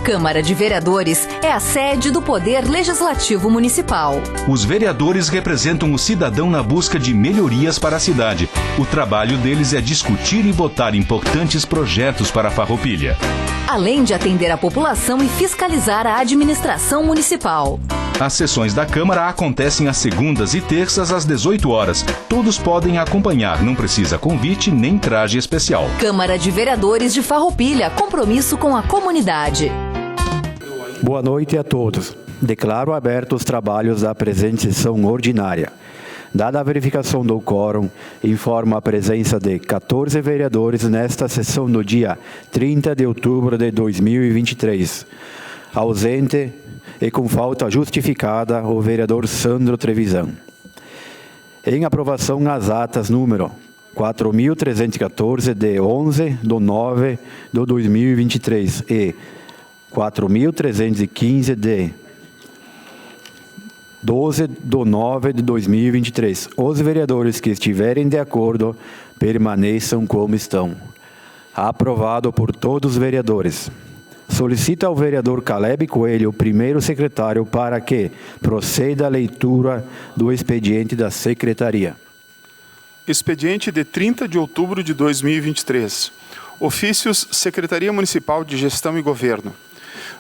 Câmara de Vereadores é a sede do Poder Legislativo Municipal. Os vereadores representam o cidadão na busca de melhorias para a cidade. O trabalho deles é discutir e votar importantes projetos para a Farroupilha, além de atender a população e fiscalizar a administração municipal. As sessões da Câmara acontecem às segundas e terças às 18 horas. Todos podem acompanhar, não precisa convite nem traje especial. Câmara de Vereadores de Farroupilha, compromisso com a comunidade. Boa noite a todos. Declaro abertos os trabalhos da presente sessão ordinária. Dada a verificação do quórum, informo a presença de 14 vereadores nesta sessão no dia 30 de outubro de 2023. Ausente e com falta justificada o vereador Sandro Trevisan. Em aprovação as atas número 4.314 de 11/9 de 2023 e 4.315 de 12/9 de 2023. Os vereadores que estiverem de acordo permaneçam como estão. Aprovado por todos os vereadores. Solicita ao vereador Caleb Coelho, primeiro secretário, para que proceda a leitura do expediente da Secretaria. Expediente de 30 de outubro de 2023. Ofícios Secretaria Municipal de Gestão e Governo.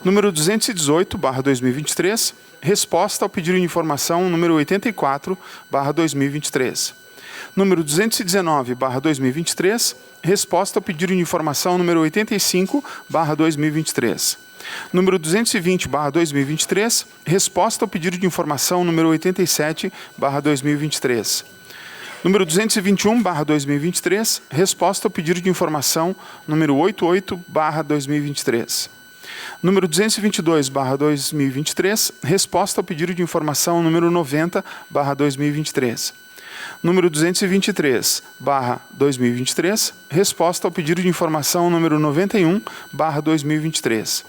Número 218/2023. Resposta ao pedido de informação número 84/2023. Número 219/2023. Resposta ao pedido de informação número 85/2023. Número 220/2023. Resposta ao pedido de informação número 87/2023. Número 221/2023. Resposta ao pedido de informação número 88/2023. Número 222/2023, resposta ao pedido de informação número 90/2023. Número 223/2023, resposta ao pedido de informação número 91/2023.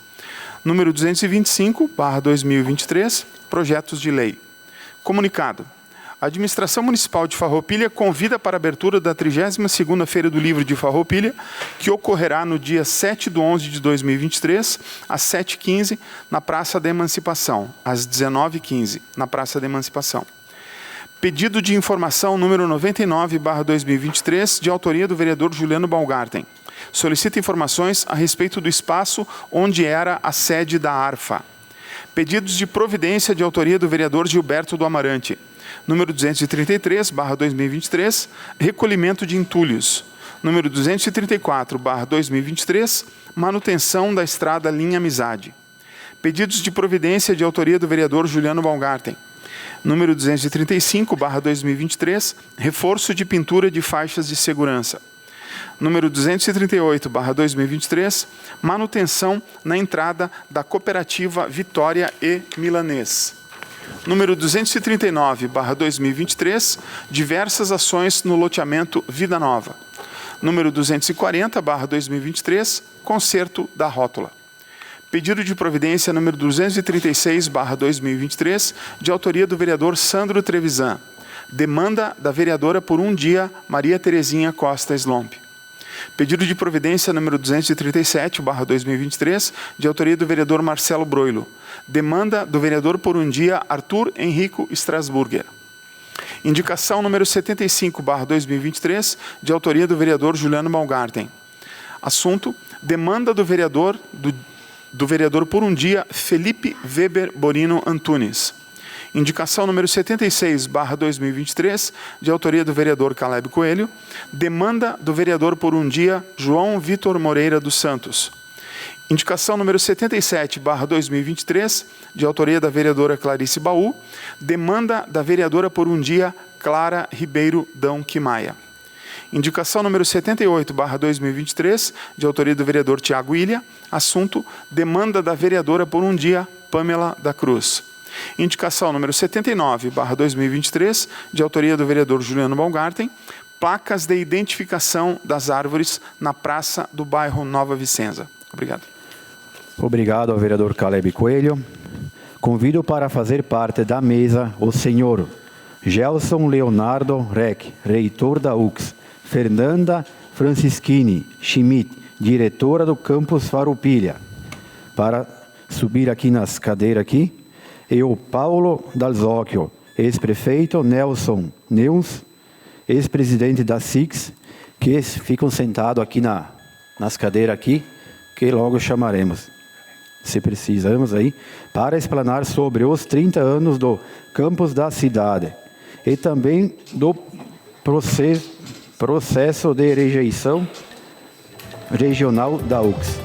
Número 225/2023, projetos de lei. Comunicado. A Administração Municipal de Farroupilha convida para a abertura da 32ª Feira do Livro de Farroupilha, que ocorrerá no dia 7/11 de 2023, às 7h15, na Praça da Emancipação, às 19h15, na Praça da Emancipação. Pedido de informação número 99/2023, de autoria do vereador Juliano Baumgarten. Solicita informações a respeito do espaço onde era a sede da ARFA. Pedidos de providência de autoria do vereador Gilberto do Amarante. Número 233/2023, recolhimento de entulhos. Número 234/2023, manutenção da estrada Linha Amizade. Pedidos de providência de autoria do vereador Juliano Baumgarten. Número 235/2023, reforço de pintura de faixas de segurança. Número 238/2023, manutenção na entrada da Cooperativa Vitória e Milanês. Número 239/2023, diversas ações no loteamento Vida Nova. Número 240/2023, conserto da rótula. Pedido de providência número 236/2023, de autoria do vereador Sandro Trevisan. Demanda da vereadora por um dia, Maria Terezinha Costa Slomp. Pedido de providência número 237/2023, de autoria do vereador Marcelo Broilo. Demanda do vereador por um dia, Arthur Henrico Strasburger. Indicação número 75/2023, de autoria do vereador Juliano Baumgarten. Assunto: demanda do vereador por um dia, Felipe Weber Borino Antunes. Indicação número 76/2023, de autoria do vereador Caleb Coelho. Demanda do vereador por um dia, João Vitor Moreira dos Santos. Indicação número 77/2023, de autoria da vereadora Clarice Baú. Demanda da vereadora por um dia, Clara Ribeiro Dão Quimaia. Indicação número 78/2023, de autoria do vereador Tiago Ilha. Assunto: demanda da vereadora por um dia, Pamela da Cruz. Indicação número 79/2023, de autoria do vereador Juliano Baumgarten. Placas de identificação das árvores na praça do bairro Nova Vicenza. Obrigado. Obrigado ao vereador Caleb Coelho. Convido para fazer parte da mesa o senhor Gelson Leonardo Reck, reitor da UX. Fernanda Francischini Schmidt, diretora do Campus Farroupilha. Para subir aqui nas cadeiras aqui. E o Paulo Dalzocchio, ex-prefeito, Nelson Neuns, ex-presidente da SIX, que ficam sentados aqui nas cadeiras aqui, que logo chamaremos, se precisamos aí, para explanar sobre os 30 anos do campus da cidade e também do processo de rejeição regional da UX.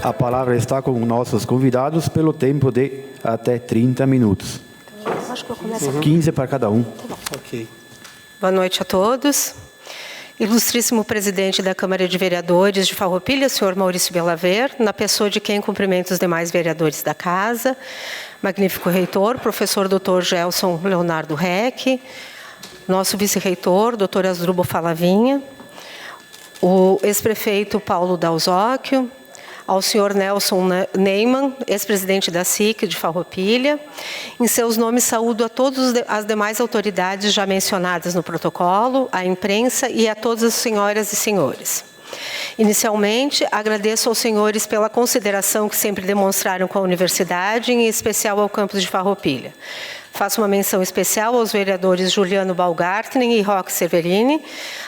A palavra está com nossos convidados pelo tempo de até 30 minutos. Acho que eu começo 15 para cada um. Ok. Boa noite a todos. Ilustríssimo presidente da Câmara de Vereadores de Farroupilha, senhor Maurício Belaver, na pessoa de quem cumprimento os demais vereadores da casa, magnífico reitor, professor Dr. Gelson Leonardo Reck, nosso vice-reitor, Dr. Asdrubal Falavinha, o ex-prefeito Paulo Dalzocchio, ao senhor Nelson Neyman, ex-presidente da SIC de Farroupilha. Em seus nomes, saúdo a todas as demais autoridades já mencionadas no protocolo, à imprensa e a todas as senhoras e senhores. Inicialmente, agradeço aos senhores pela consideração que sempre demonstraram com a universidade, em especial ao campus de Farroupilha. Faço uma menção especial aos vereadores Juliano Baumgartner e Roque Severini,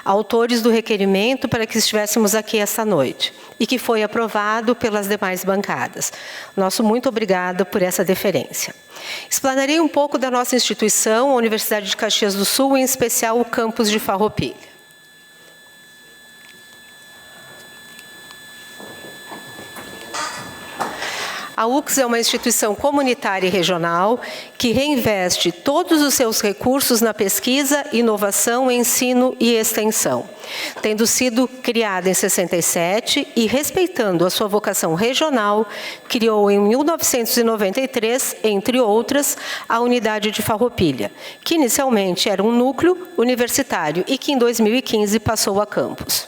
autores do requerimento para que estivéssemos aqui esta noite, e que foi aprovado pelas demais bancadas. Nosso muito obrigado por essa deferência. Explanarei um pouco da nossa instituição, a Universidade de Caxias do Sul, em especial o campus de Farroupilha. A UX é uma instituição comunitária e regional que reinveste todos os seus recursos na pesquisa, inovação, ensino e extensão, tendo sido criada em 67 e respeitando a sua vocação regional, criou em 1993, entre outras, a unidade de Farroupilha, que inicialmente era um núcleo universitário e que em 2015 passou a campus.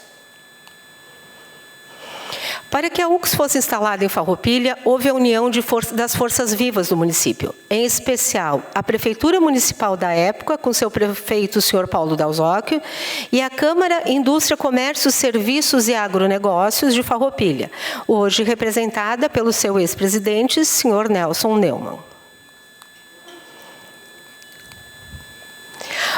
Para que a UX fosse instalada em Farroupilha, houve a união das forças vivas do município, em especial a Prefeitura Municipal da época, com seu prefeito, o senhor Paulo Dalzocchio, e a Câmara Indústria, Comércio, Serviços e Agronegócios de Farroupilha, hoje representada pelo seu ex-presidente, senhor Nelson Neumann.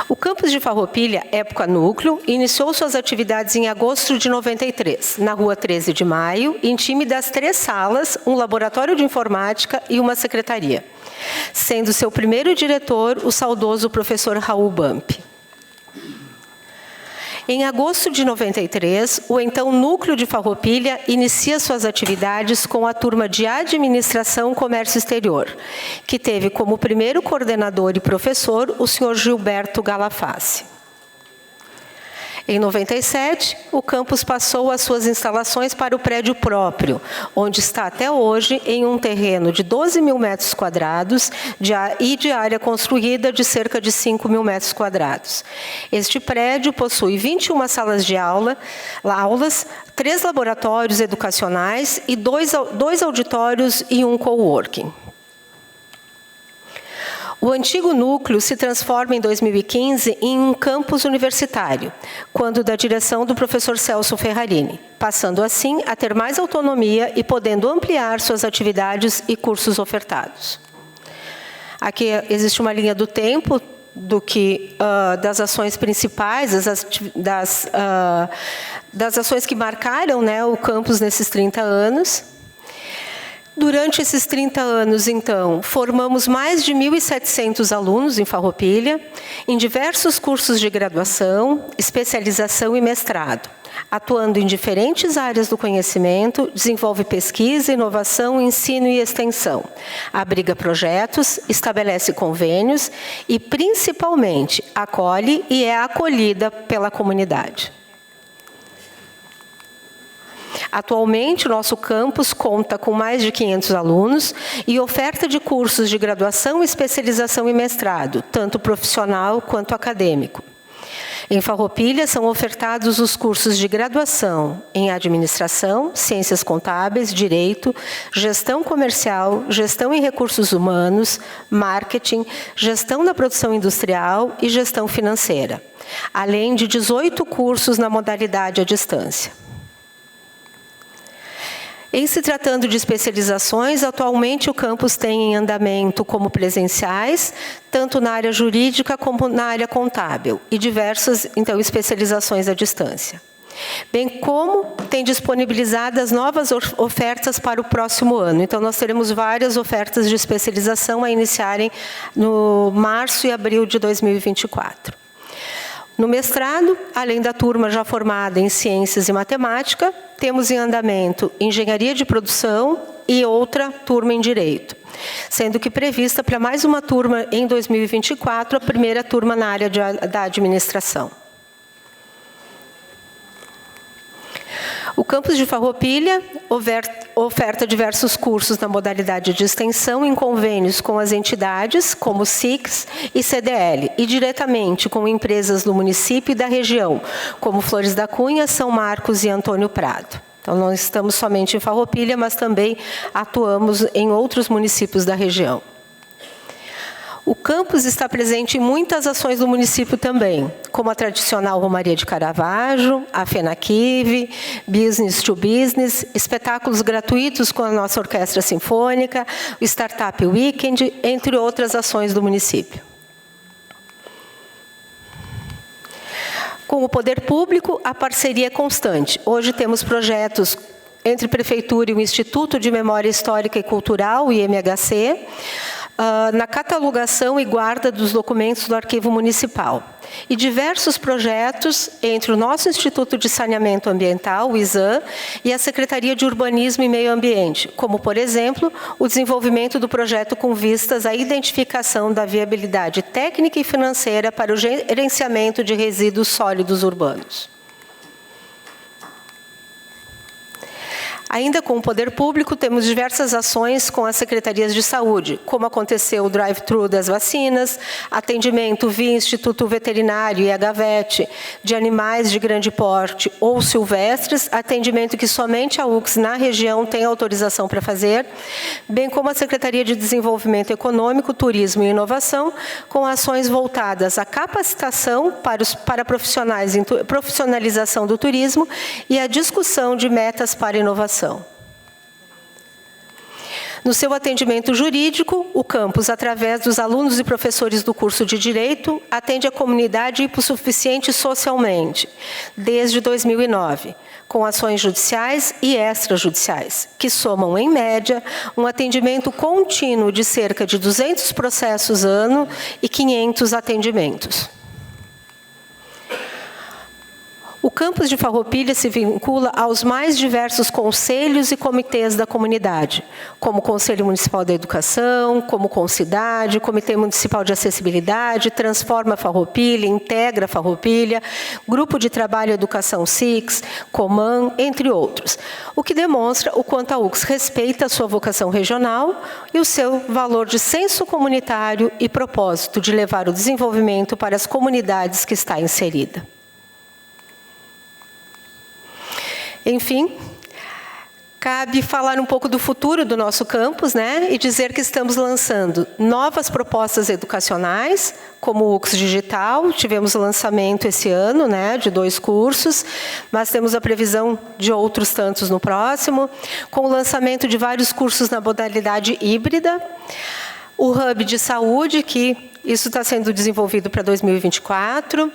O campus de Farroupilha, época núcleo, iniciou suas atividades em agosto de 93, na rua 13 de Maio, em time das 3 salas, um laboratório de informática e uma secretaria, sendo seu primeiro diretor o saudoso professor Raul Bump. Em agosto de 93, o então Núcleo de Farroupilha inicia suas atividades com a turma de Administração Comércio Exterior, que teve como primeiro coordenador e professor o senhor Gilberto Galafassi. Em 97, o campus passou as suas instalações para o prédio próprio, onde está até hoje em um terreno de 12 mil metros quadrados e de área construída de cerca de 5 mil metros quadrados. Este prédio possui 21 salas de aulas, 3 laboratórios educacionais e 2 auditórios e um coworking. O antigo núcleo se transforma em 2015 em um campus universitário, quando da direção do professor Celso Ferrarini, passando assim a ter mais autonomia e podendo ampliar suas atividades e cursos ofertados. Aqui existe uma linha do tempo das ações principais, das ações que marcaram, né, o campus nesses 30 anos. Durante esses 30 anos, então, formamos mais de 1.700 alunos em Farroupilha, em diversos cursos de graduação, especialização e mestrado, atuando em diferentes áreas do conhecimento, desenvolve pesquisa, inovação, ensino e extensão, abriga projetos, estabelece convênios e, principalmente, acolhe e é acolhida pela comunidade. Atualmente, o nosso campus conta com mais de 500 alunos e oferta de cursos de graduação, especialização e mestrado, tanto profissional quanto acadêmico. Em Farroupilha, são ofertados os cursos de graduação em Administração, Ciências Contábeis, Direito, Gestão Comercial, Gestão em Recursos Humanos, Marketing, Gestão da Produção Industrial e Gestão Financeira, além de 18 cursos na modalidade à distância. Em se tratando de especializações, atualmente o campus tem em andamento como presenciais, tanto na área jurídica como na área contábil, e diversas, então, especializações à distância. Bem como tem disponibilizadas novas ofertas para o próximo ano. Então, nós teremos várias ofertas de especialização a iniciarem no março e abril de 2024. No mestrado, além da turma já formada em Ciências e Matemática, temos em andamento Engenharia de Produção e outra turma em Direito, sendo que prevista para mais uma turma em 2024, a primeira turma na área da Administração. O campus de Farroupilha oferta diversos cursos na modalidade de extensão em convênios com as entidades, como SICS e CDL, e diretamente com empresas do município e da região, como Flores da Cunha, São Marcos e Antônio Prado. Então, não estamos somente em Farroupilha, mas também atuamos em outros municípios da região. O campus está presente em muitas ações do município também, como a tradicional Romaria de Caravaggio, a FENAQUIV, Business to Business, espetáculos gratuitos com a nossa Orquestra Sinfônica, o Startup Weekend, entre outras ações do município. Com o poder público, a parceria é constante. Hoje temos projetos entre Prefeitura e o Instituto de Memória Histórica e Cultural, o IMHC, na catalogação e guarda dos documentos do Arquivo Municipal. E diversos projetos entre o nosso Instituto de Saneamento Ambiental, o ISAM, e a Secretaria de Urbanismo e Meio Ambiente, como, por exemplo, o desenvolvimento do projeto com vistas à identificação da viabilidade técnica e financeira para o gerenciamento de resíduos sólidos urbanos. Ainda com o poder público, temos diversas ações com as secretarias de saúde, como aconteceu o drive-thru das vacinas, atendimento via Instituto Veterinário e HVET de animais de grande porte ou silvestres, atendimento que somente a UCS na região tem autorização para fazer, bem como a Secretaria de Desenvolvimento Econômico, Turismo e Inovação, com ações voltadas à capacitação para profissionais em profissionalização do turismo e à discussão de metas para inovação. No seu atendimento jurídico, o campus, através dos alunos e professores do curso de Direito, atende a comunidade hipossuficiente socialmente, desde 2009, com ações judiciais e extrajudiciais, que somam, em média, um atendimento contínuo de cerca de 200 processos ano e 500 atendimentos. O campus de Farroupilha se vincula aos mais diversos conselhos e comitês da comunidade, como o Conselho Municipal da Educação, como Concidade, Comitê Municipal de Acessibilidade, Transforma Farroupilha, Integra Farroupilha, Grupo de Trabalho Educação SICS, Coman, entre outros, o que demonstra o quanto a UCS respeita a sua vocação regional e o seu valor de senso comunitário e propósito de levar o desenvolvimento para as comunidades que está inserida. Enfim, cabe falar um pouco do futuro do nosso campus, né? E dizer que estamos lançando novas propostas educacionais, como o UCS Digital. Tivemos o lançamento esse ano, né, de 2 cursos, mas temos a previsão de outros tantos no próximo, com o lançamento de vários cursos na modalidade híbrida. O Hub de Saúde, que isso está sendo desenvolvido para 2024.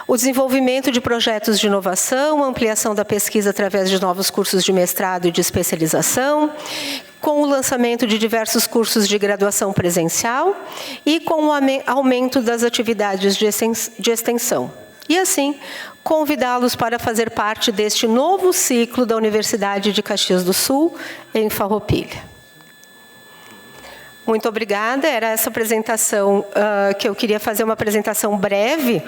O desenvolvimento de projetos de inovação, ampliação da pesquisa através de novos cursos de mestrado e de especialização, com o lançamento de diversos cursos de graduação presencial e com o aumento das atividades de extensão. E assim, convidá-los para fazer parte deste novo ciclo da Universidade de Caxias do Sul, em Farroupilha. Muito obrigada. Era essa apresentação que eu queria fazer, uma apresentação breve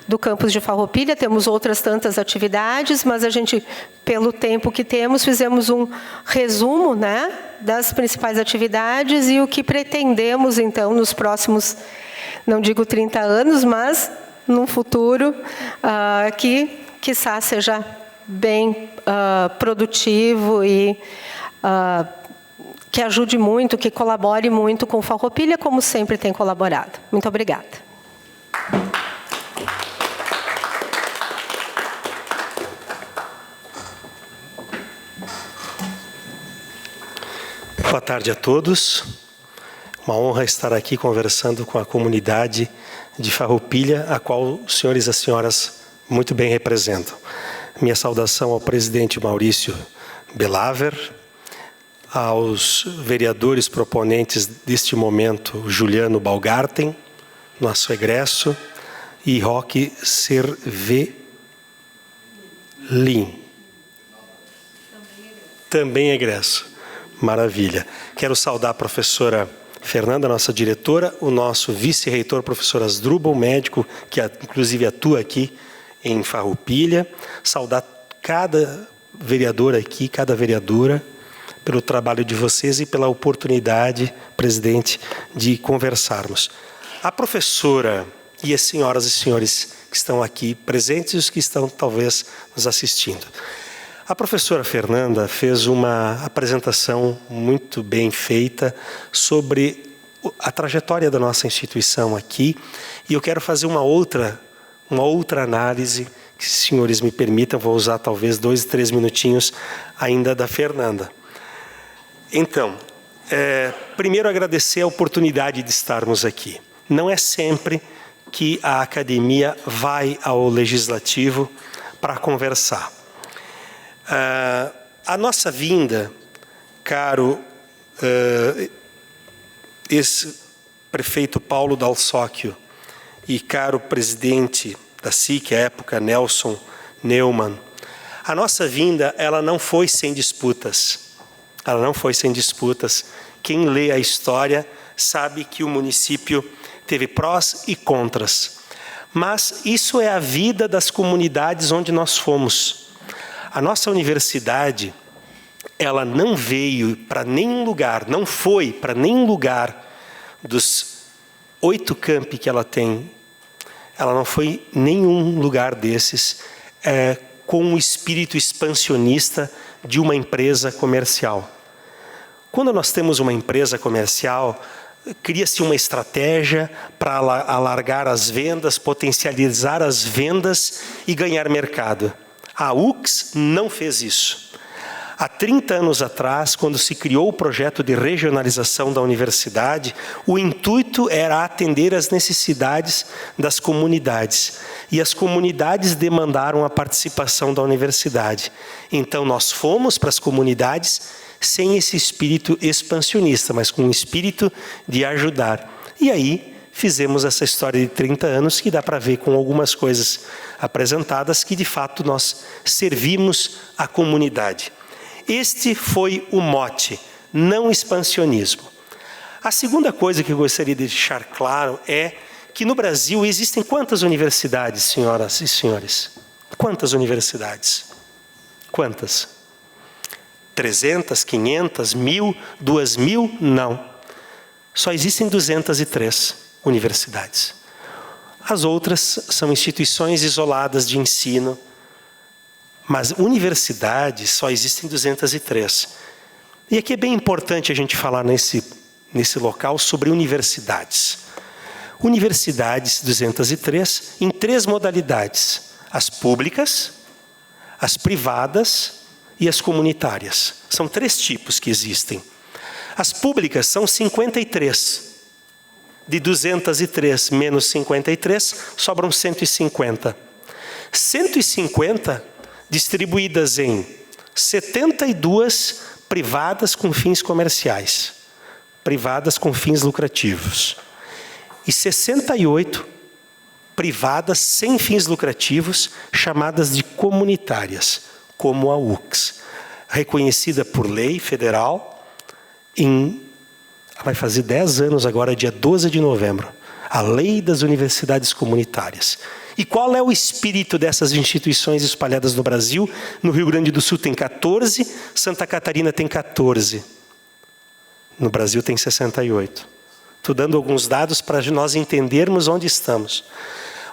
do campus de Farroupilha. Temos outras tantas atividades, mas a gente, pelo tempo que temos, fizemos um resumo, né, das principais atividades e o que pretendemos, então, nos próximos, não digo 30 anos, mas num futuro que, quiçá, seja bem produtivo e que ajude muito, que colabore muito com Farroupilha, como sempre tem colaborado. Muito obrigada. Boa tarde a todos. Uma honra estar aqui conversando com a comunidade de Farroupilha, a qual os senhores e as senhoras muito bem representam. Minha saudação ao presidente Maurício Belaver, aos vereadores proponentes deste momento, Juliano Balgarten, nosso egresso, e Roque Cervelin. Também egresso. Maravilha. Quero saudar a professora Fernanda, nossa diretora, o nosso vice-reitor, professor Asdrubal, médico, que inclusive atua aqui em Farroupilha. Saudar cada vereador aqui, cada vereadora, pelo trabalho de vocês e pela oportunidade, presidente, de conversarmos. A professora e as senhoras e senhores que estão aqui presentes e os que estão talvez nos assistindo. A professora Fernanda fez uma apresentação muito bem feita sobre a trajetória da nossa instituição aqui, e eu quero fazer uma outra análise, que se os senhores me permitam, vou usar talvez 2, 3 minutinhos ainda da Fernanda. Então, primeiro agradecer a oportunidade de estarmos aqui. Não é sempre que a academia vai ao legislativo para conversar. A nossa vinda, caro ex-prefeito Paulo Dalsóquio e caro presidente da SIC, à época, Nelson Neumann, a nossa vinda, ela não foi sem disputas. Ela não foi sem disputas. Quem lê a história sabe que o município teve prós e contras. Mas isso é a vida das comunidades onde nós fomos. A nossa universidade, ela não veio para nenhum lugar, não foi para nenhum lugar dos 8 campi que ela tem. Ela não foi nenhum lugar desses com o espírito expansionista de uma empresa comercial. Quando nós temos uma empresa comercial, cria-se uma estratégia para alargar as vendas, potencializar as vendas e ganhar mercado. A UX não fez isso. Há 30 anos atrás, quando se criou o projeto de regionalização da universidade, o intuito era atender às necessidades das comunidades. E as comunidades demandaram a participação da universidade. Então, nós fomos para as comunidades sem esse espírito expansionista, mas com um espírito de ajudar. E aí, fizemos essa história de 30 anos, que dá para ver com algumas coisas apresentadas, que de fato nós servimos a comunidade. Este foi o mote, não expansionismo. A segunda coisa que eu gostaria de deixar claro é que no Brasil existem quantas universidades, senhoras e senhores? Quantas universidades? Quantas? 300, 500, 1.000, 2.000? Não. Só existem 203 universidades. As outras são instituições isoladas de ensino, mas universidades só existem 203. E aqui é bem importante a gente falar nesse local sobre universidades. Universidades 203 em 3 modalidades: as públicas, as privadas e as comunitárias. São 3 tipos que existem. As públicas são 53. De 203 menos 53, sobram 150. 150 distribuídas em 72 privadas com fins comerciais, privadas com fins lucrativos, e 68 privadas sem fins lucrativos, chamadas de comunitárias, como a UCS, reconhecida por lei federal vai fazer 10 anos agora, dia 12 de novembro, a Lei das Universidades Comunitárias. E qual é o espírito dessas instituições espalhadas no Brasil? No Rio Grande do Sul tem 14, Santa Catarina tem 14. No Brasil tem 68. Estou dando alguns dados para nós entendermos onde estamos.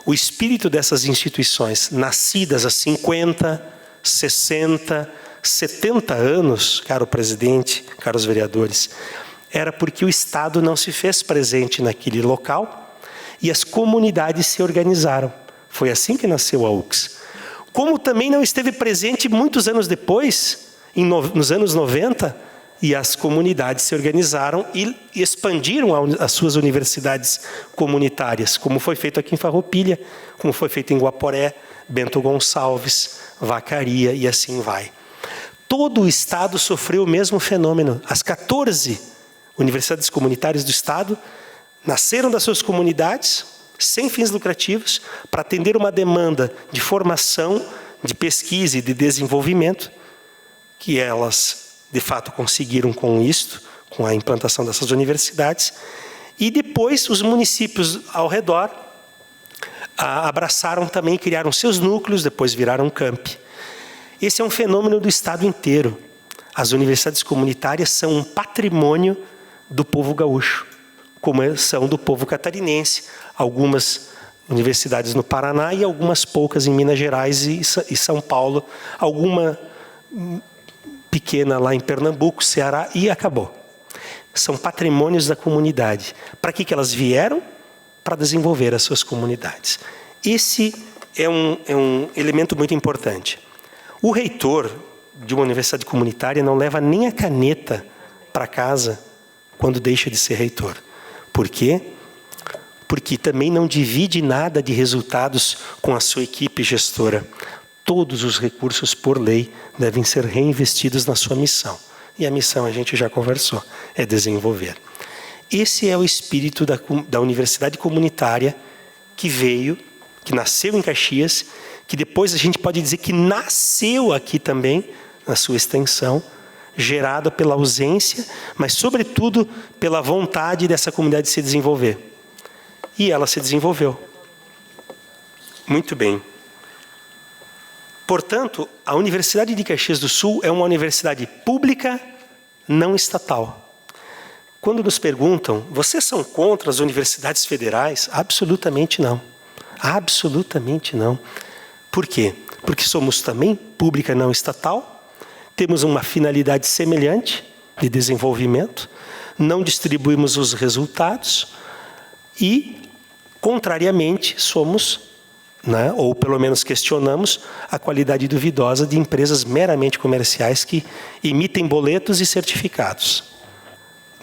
O espírito dessas instituições, nascidas há 50, 60, 70 anos, caro presidente, caros vereadores, era porque o Estado não se fez presente naquele local e as comunidades se organizaram. Foi assim que nasceu a UCS. Como também não esteve presente muitos anos depois, nos anos 90, e as comunidades se organizaram e expandiram as suas universidades comunitárias, como foi feito aqui em Farroupilha, como foi feito em Guaporé, Bento Gonçalves, Vacaria e assim vai. Todo o Estado sofreu o mesmo fenômeno. As 14 universidades comunitárias do Estado nasceram das suas comunidades, sem fins lucrativos, para atender uma demanda de formação, de pesquisa e de desenvolvimento, que elas, de fato, conseguiram com isto, com a implantação dessas universidades, e depois os municípios ao redor abraçaram também, criaram seus núcleos, depois viraram campi. Esse é um fenômeno do Estado inteiro. As universidades comunitárias são um patrimônio do povo gaúcho, como são do povo catarinense, algumas universidades no Paraná e algumas poucas em Minas Gerais e São Paulo, alguma pequena lá em Pernambuco, Ceará, e acabou. São patrimônios da comunidade. Para que elas vieram? Para desenvolver as suas comunidades. Esse é um elemento muito importante. O reitor de uma universidade comunitária não leva nem a caneta para casa quando deixa de ser reitor. Por quê? Porque também não divide nada de resultados com a sua equipe gestora. Todos os recursos, por lei, devem ser reinvestidos na sua missão. E a missão, a gente já conversou, é desenvolver. Esse é o espírito da universidade comunitária que nasceu em Caxias, que depois a gente pode dizer que nasceu aqui também, na sua extensão, gerada pela ausência, mas sobretudo pela vontade dessa comunidade de se desenvolver. E ela se desenvolveu. Muito bem. Portanto, a Universidade de Caxias do Sul é uma universidade pública, não estatal. Quando nos perguntam, vocês são contra as universidades federais? Absolutamente não. Absolutamente não. Por quê? Porque somos também pública não estatal, temos uma finalidade semelhante de desenvolvimento, não distribuímos os resultados e, contrariamente, somos, ou pelo menos questionamos, a qualidade duvidosa de empresas meramente comerciais que emitem boletos e certificados.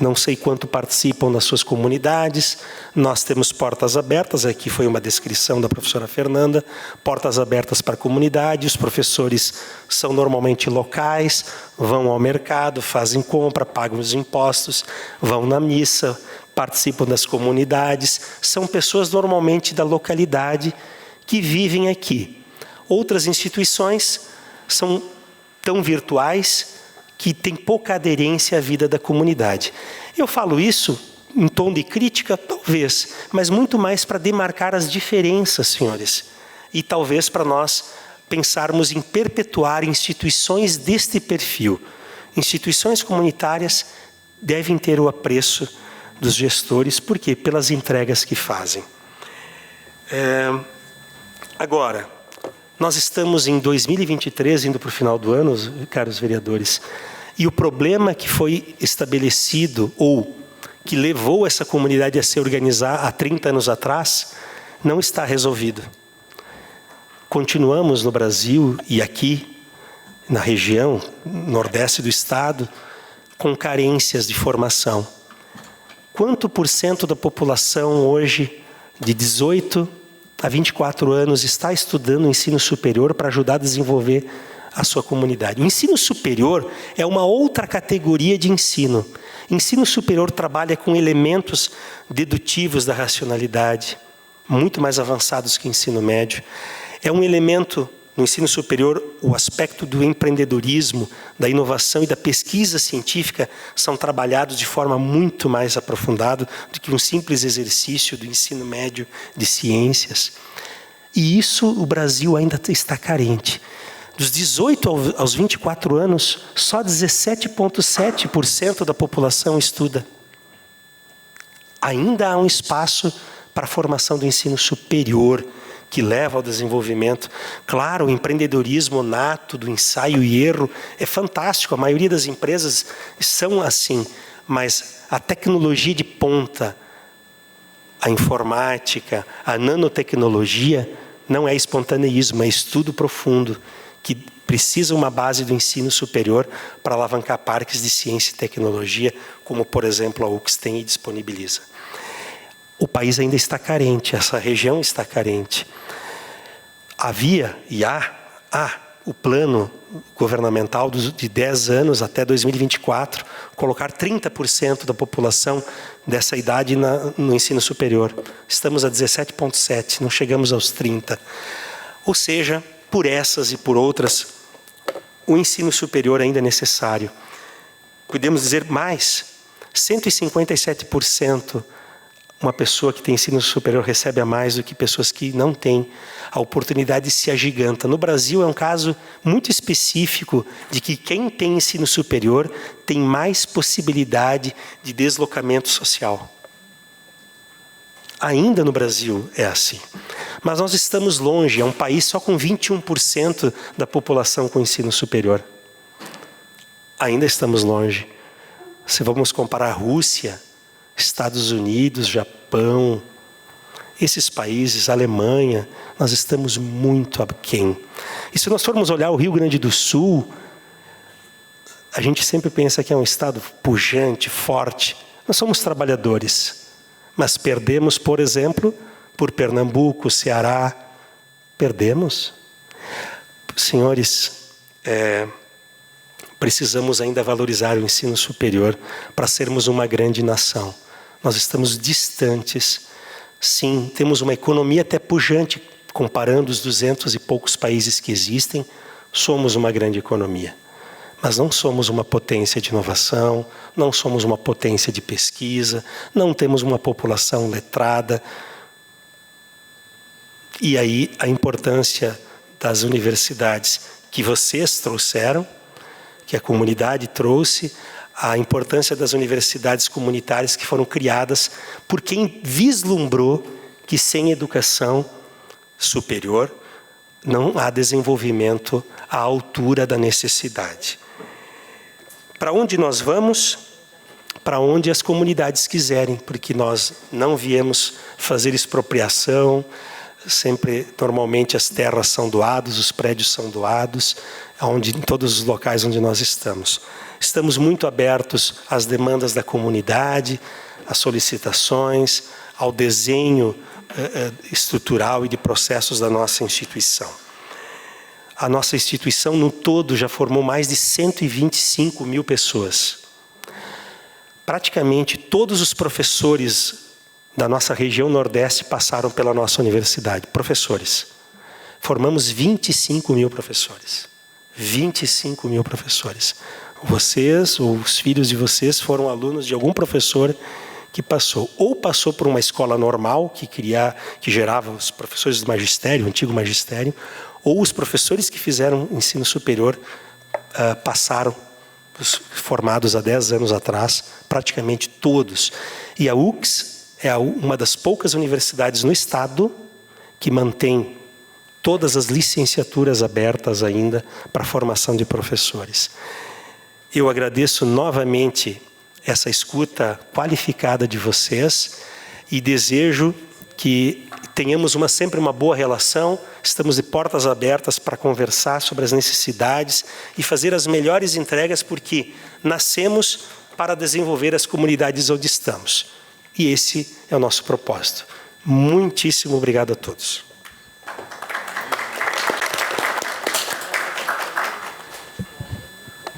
Não sei quanto participam das suas comunidades, nós temos portas abertas, aqui foi uma descrição da professora Fernanda, portas abertas para a comunidade, os professores são normalmente locais, vão ao mercado, fazem compra, pagam os impostos, vão na missa, participam das comunidades, são pessoas normalmente da localidade que vivem aqui. Outras instituições são tão virtuais que têm pouca aderência à vida da comunidade. Eu falo isso em tom de crítica, talvez, mas muito mais para demarcar as diferenças, senhores. E talvez para nós pensarmos em perpetuar instituições deste perfil. Instituições comunitárias devem ter o apreço dos gestores, por quê? Pelas entregas que fazem. Agora, nós estamos em 2023, indo para o final do ano, caros vereadores, e o problema que foi estabelecido, ou que levou essa comunidade a se organizar há 30 anos atrás, não está resolvido. Continuamos no Brasil e aqui, na região nordeste do estado, com carências de formação. Quanto por cento da população hoje, de 18 a 24 anos, está estudando o ensino superior para ajudar a desenvolver a sua comunidade. O ensino superior é uma outra categoria de ensino. Ensino superior trabalha com elementos dedutivos da racionalidade, muito mais avançados que o ensino médio. É um elemento, no ensino superior, o aspecto do empreendedorismo, da inovação e da pesquisa científica são trabalhados de forma muito mais aprofundada do que um simples exercício do ensino médio de ciências. E isso o Brasil ainda está carente. Dos 18 aos 24 anos, só 17,7% da população estuda. Ainda há um espaço para a formação do ensino superior, que leva ao desenvolvimento. Claro, o empreendedorismo nato, do ensaio e erro, é fantástico. A maioria das empresas são assim. Mas a tecnologia de ponta, a informática, a nanotecnologia, não é espontaneísmo, é estudo profundo, que precisa uma base do ensino superior para alavancar parques de ciência e tecnologia, como, por exemplo, a UX tem e disponibiliza. O país ainda está carente, essa região está carente. Havia e há o plano governamental de 10 anos até 2024, colocar 30% da população dessa idade no ensino superior. Estamos a 17,7%, não chegamos aos 30%. Ou seja, por essas e por outras, o ensino superior ainda é necessário. Podemos dizer mais, 157% uma pessoa que tem ensino superior recebe a mais do que pessoas que não têm. A oportunidade se agiganta. No Brasil é um caso muito específico de que quem tem ensino superior tem mais possibilidade de deslocamento social. Ainda no Brasil é assim. Mas nós estamos longe, é um país só com 21% da população com ensino superior. Ainda estamos longe. Se vamos comparar a Rússia, Estados Unidos, Japão, esses países, Alemanha, nós estamos muito aquém. E se nós formos olhar o Rio Grande do Sul, a gente sempre pensa que é um estado pujante, forte. Nós somos trabalhadores, mas perdemos, por exemplo, por Pernambuco, Ceará, perdemos. Senhores, precisamos ainda valorizar o ensino superior para sermos uma grande nação. Nós estamos distantes. Sim, temos uma economia até pujante, comparando os 200 e poucos países que existem, somos uma grande economia. Mas não somos uma potência de inovação, não somos uma potência de pesquisa, não temos uma população letrada. E aí a importância das universidades que vocês trouxeram, que a comunidade trouxe, a importância das universidades comunitárias que foram criadas por quem vislumbrou que sem educação superior não há desenvolvimento à altura da necessidade. Para onde nós vamos? Para onde as comunidades quiserem, porque nós não viemos fazer expropriação, normalmente as terras são doadas, os prédios são doados, em todos os locais onde nós estamos. Estamos muito abertos às demandas da comunidade, às solicitações, ao desenho estrutural e de processos da nossa instituição. A nossa instituição, no todo, já formou mais de 125 mil pessoas. Praticamente todos os professores da nossa região Nordeste passaram pela nossa universidade, professores. Formamos 25 mil professores. 25 mil professores. Vocês, ou os filhos de vocês, foram alunos de algum professor que passou. Ou passou por uma escola normal, que gerava os professores do magistério, o antigo magistério, ou os professores que fizeram ensino superior passaram, os formados há 10 anos atrás, praticamente todos. E a UX é uma das poucas universidades no estado que mantém todas as licenciaturas abertas ainda para a formação de professores. Eu agradeço novamente essa escuta qualificada de vocês e desejo que tenhamos sempre uma boa relação. Estamos de portas abertas para conversar sobre as necessidades e fazer as melhores entregas, porque nascemos para desenvolver as comunidades onde estamos. E esse é o nosso propósito. Muitíssimo obrigado a todos.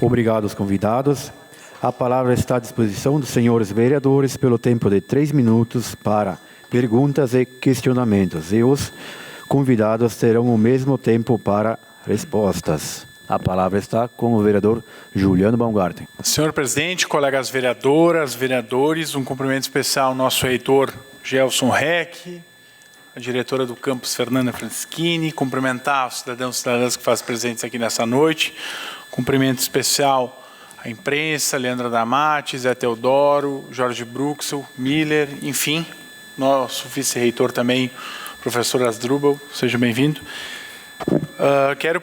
Obrigado aos convidados. A palavra está à disposição dos senhores vereadores pelo tempo de 3 minutos para perguntas e questionamentos. E os convidados terão o mesmo tempo para respostas. A palavra está com o vereador Juliano Baumgarten. Senhor presidente, colegas vereadoras, vereadores, um cumprimento especial ao nosso reitor Gelson Reck, a diretora do campus Fernanda Francisquini, cumprimentar os cidadãos e cidadãs que fazem presentes aqui nessa noite, cumprimento especial à imprensa, Leandra Damati, Zé Teodoro, Jorge Bruxel, Miller, enfim, nosso vice-reitor também, professor Asdrubal, seja bem-vindo. Quero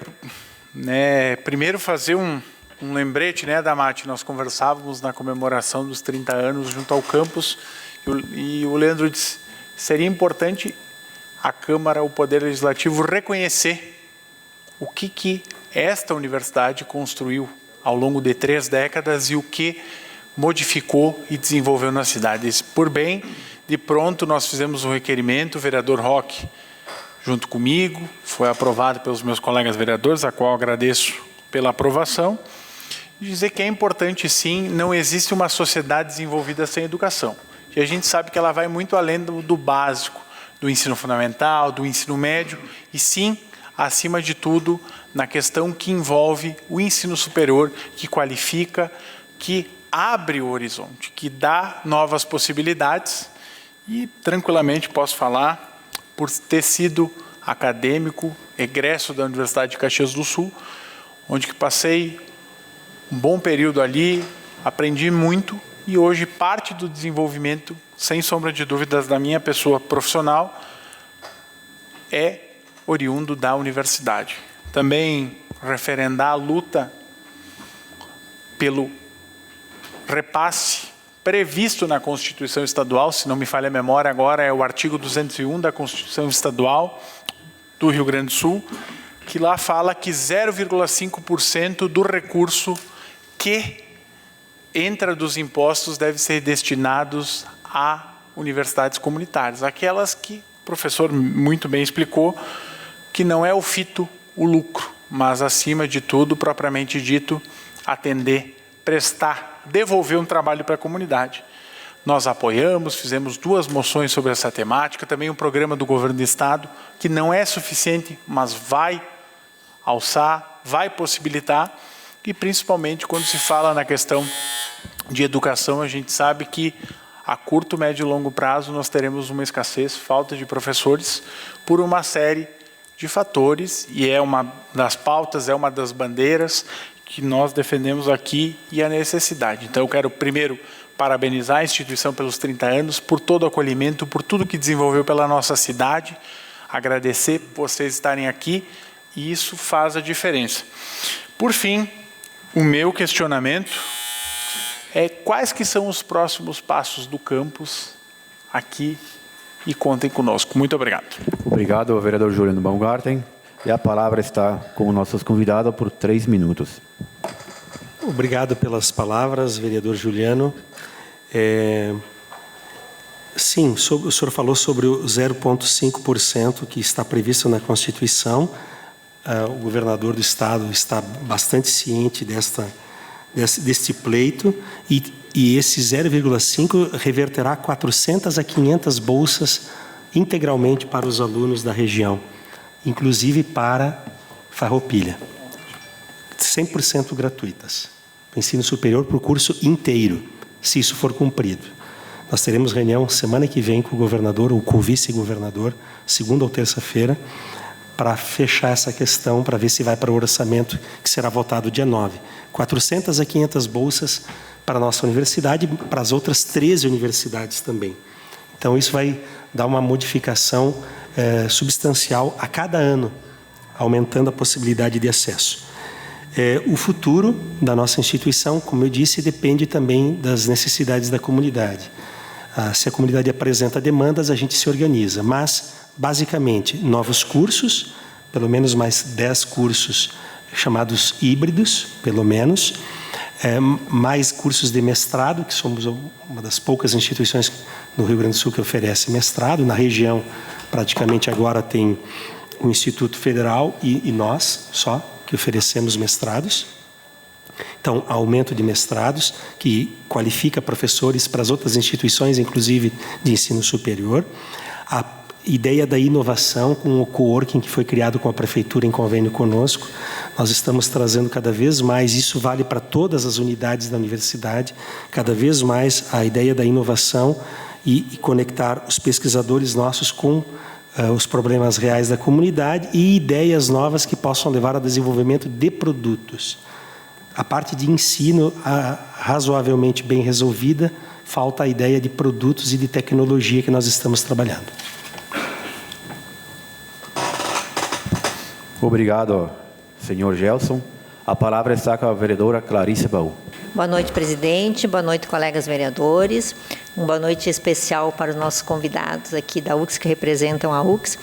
primeiro fazer um lembrete, Damati, nós conversávamos na comemoração dos 30 anos junto ao campus e o Leandro disse, seria importante a Câmara, o Poder Legislativo, reconhecer o que esta universidade construiu ao longo de 3 décadas e o que modificou e desenvolveu na cidade. Por bem, de pronto, nós fizemos um requerimento, o vereador Roque, junto comigo, foi aprovado pelos meus colegas vereadores, a qual agradeço pela aprovação, e dizer que é importante, sim, não existe uma sociedade desenvolvida sem educação. E a gente sabe que ela vai muito além do básico, do ensino fundamental, do ensino médio, e sim, acima de tudo, na questão que envolve o ensino superior, que qualifica, que abre o horizonte, que dá novas possibilidades, e tranquilamente posso falar, por ter sido acadêmico, egresso da Universidade de Caxias do Sul, onde que passei um bom período ali, aprendi muito, e hoje parte do desenvolvimento, sem sombra de dúvidas, da minha pessoa profissional, é oriundo da universidade. Também referendar a luta pelo repasse previsto na Constituição Estadual, se não me falha a memória agora, é o artigo 201 da Constituição Estadual do Rio Grande do Sul, que lá fala que 0,5% do recurso que entra dos impostos deve ser destinados a universidades comunitárias, aquelas que o professor muito bem explicou, que não é o fito, o lucro, mas acima de tudo, propriamente dito, atender, prestar, devolver um trabalho para a comunidade. Nós apoiamos, fizemos 2 moções sobre essa temática, também um programa do governo do estado, que não é suficiente, mas vai alçar, vai possibilitar, e principalmente quando se fala na questão de educação, a gente sabe que a curto, médio e longo prazo nós teremos uma escassez, falta de professores, por uma série de fatores, e é uma das pautas, é uma das bandeiras que nós defendemos aqui e a necessidade. Então eu quero primeiro parabenizar a instituição pelos 30 anos, por todo o acolhimento, por tudo que desenvolveu pela nossa cidade, agradecer por vocês estarem aqui, e isso faz a diferença. Por fim, o meu questionamento é quais que são os próximos passos do campus aqui, e contem conosco. Muito obrigado. Obrigado, vereador Juliano Baumgarten. E a palavra está com os nossos convidados por 3 minutos. Obrigado pelas palavras, vereador Juliano. Sim, o senhor falou sobre o 0,5% que está previsto na Constituição. O governador do estado está bastante ciente deste pleito, e esse 0,5 reverterá 400 a 500 bolsas integralmente para os alunos da região, inclusive para Farroupilha, 100% gratuitas, ensino superior para o curso inteiro, se isso for cumprido. Nós teremos reunião semana que vem com o governador ou com o vice-governador, segunda ou terça-feira, para fechar essa questão, para ver se vai para o orçamento que será votado dia 9. 400 a 500 bolsas para a nossa universidade e para as outras 13 universidades também. Então, isso vai dar uma modificação substancial a cada ano, aumentando a possibilidade de acesso. O futuro da nossa instituição, como eu disse, depende também das necessidades da comunidade. Se a comunidade apresenta demandas, a gente se organiza, mas, basicamente, novos cursos, pelo menos mais 10 cursos chamados híbridos, pelo menos, mais cursos de mestrado, que somos uma das poucas instituições no Rio Grande do Sul que oferece mestrado. Na região, praticamente agora tem o Instituto Federal e nós só, que oferecemos mestrados. Então, aumento de mestrados, que qualifica professores para as outras instituições, inclusive de ensino superior. A ideia da inovação com o coworking que foi criado com a Prefeitura em convênio conosco. Nós estamos trazendo cada vez mais, isso vale para todas as unidades da universidade, cada vez mais a ideia da inovação e conectar os pesquisadores nossos com os problemas reais da comunidade e ideias novas que possam levar ao desenvolvimento de produtos. A parte de ensino razoavelmente bem resolvida, falta a ideia de produtos e de tecnologia que nós estamos trabalhando. Obrigado, senhor Gelson. A palavra está com a vereadora Clarice Baú. Boa noite, presidente. Boa noite, colegas vereadores. Uma boa noite especial para os nossos convidados aqui da UX, que representam a UX.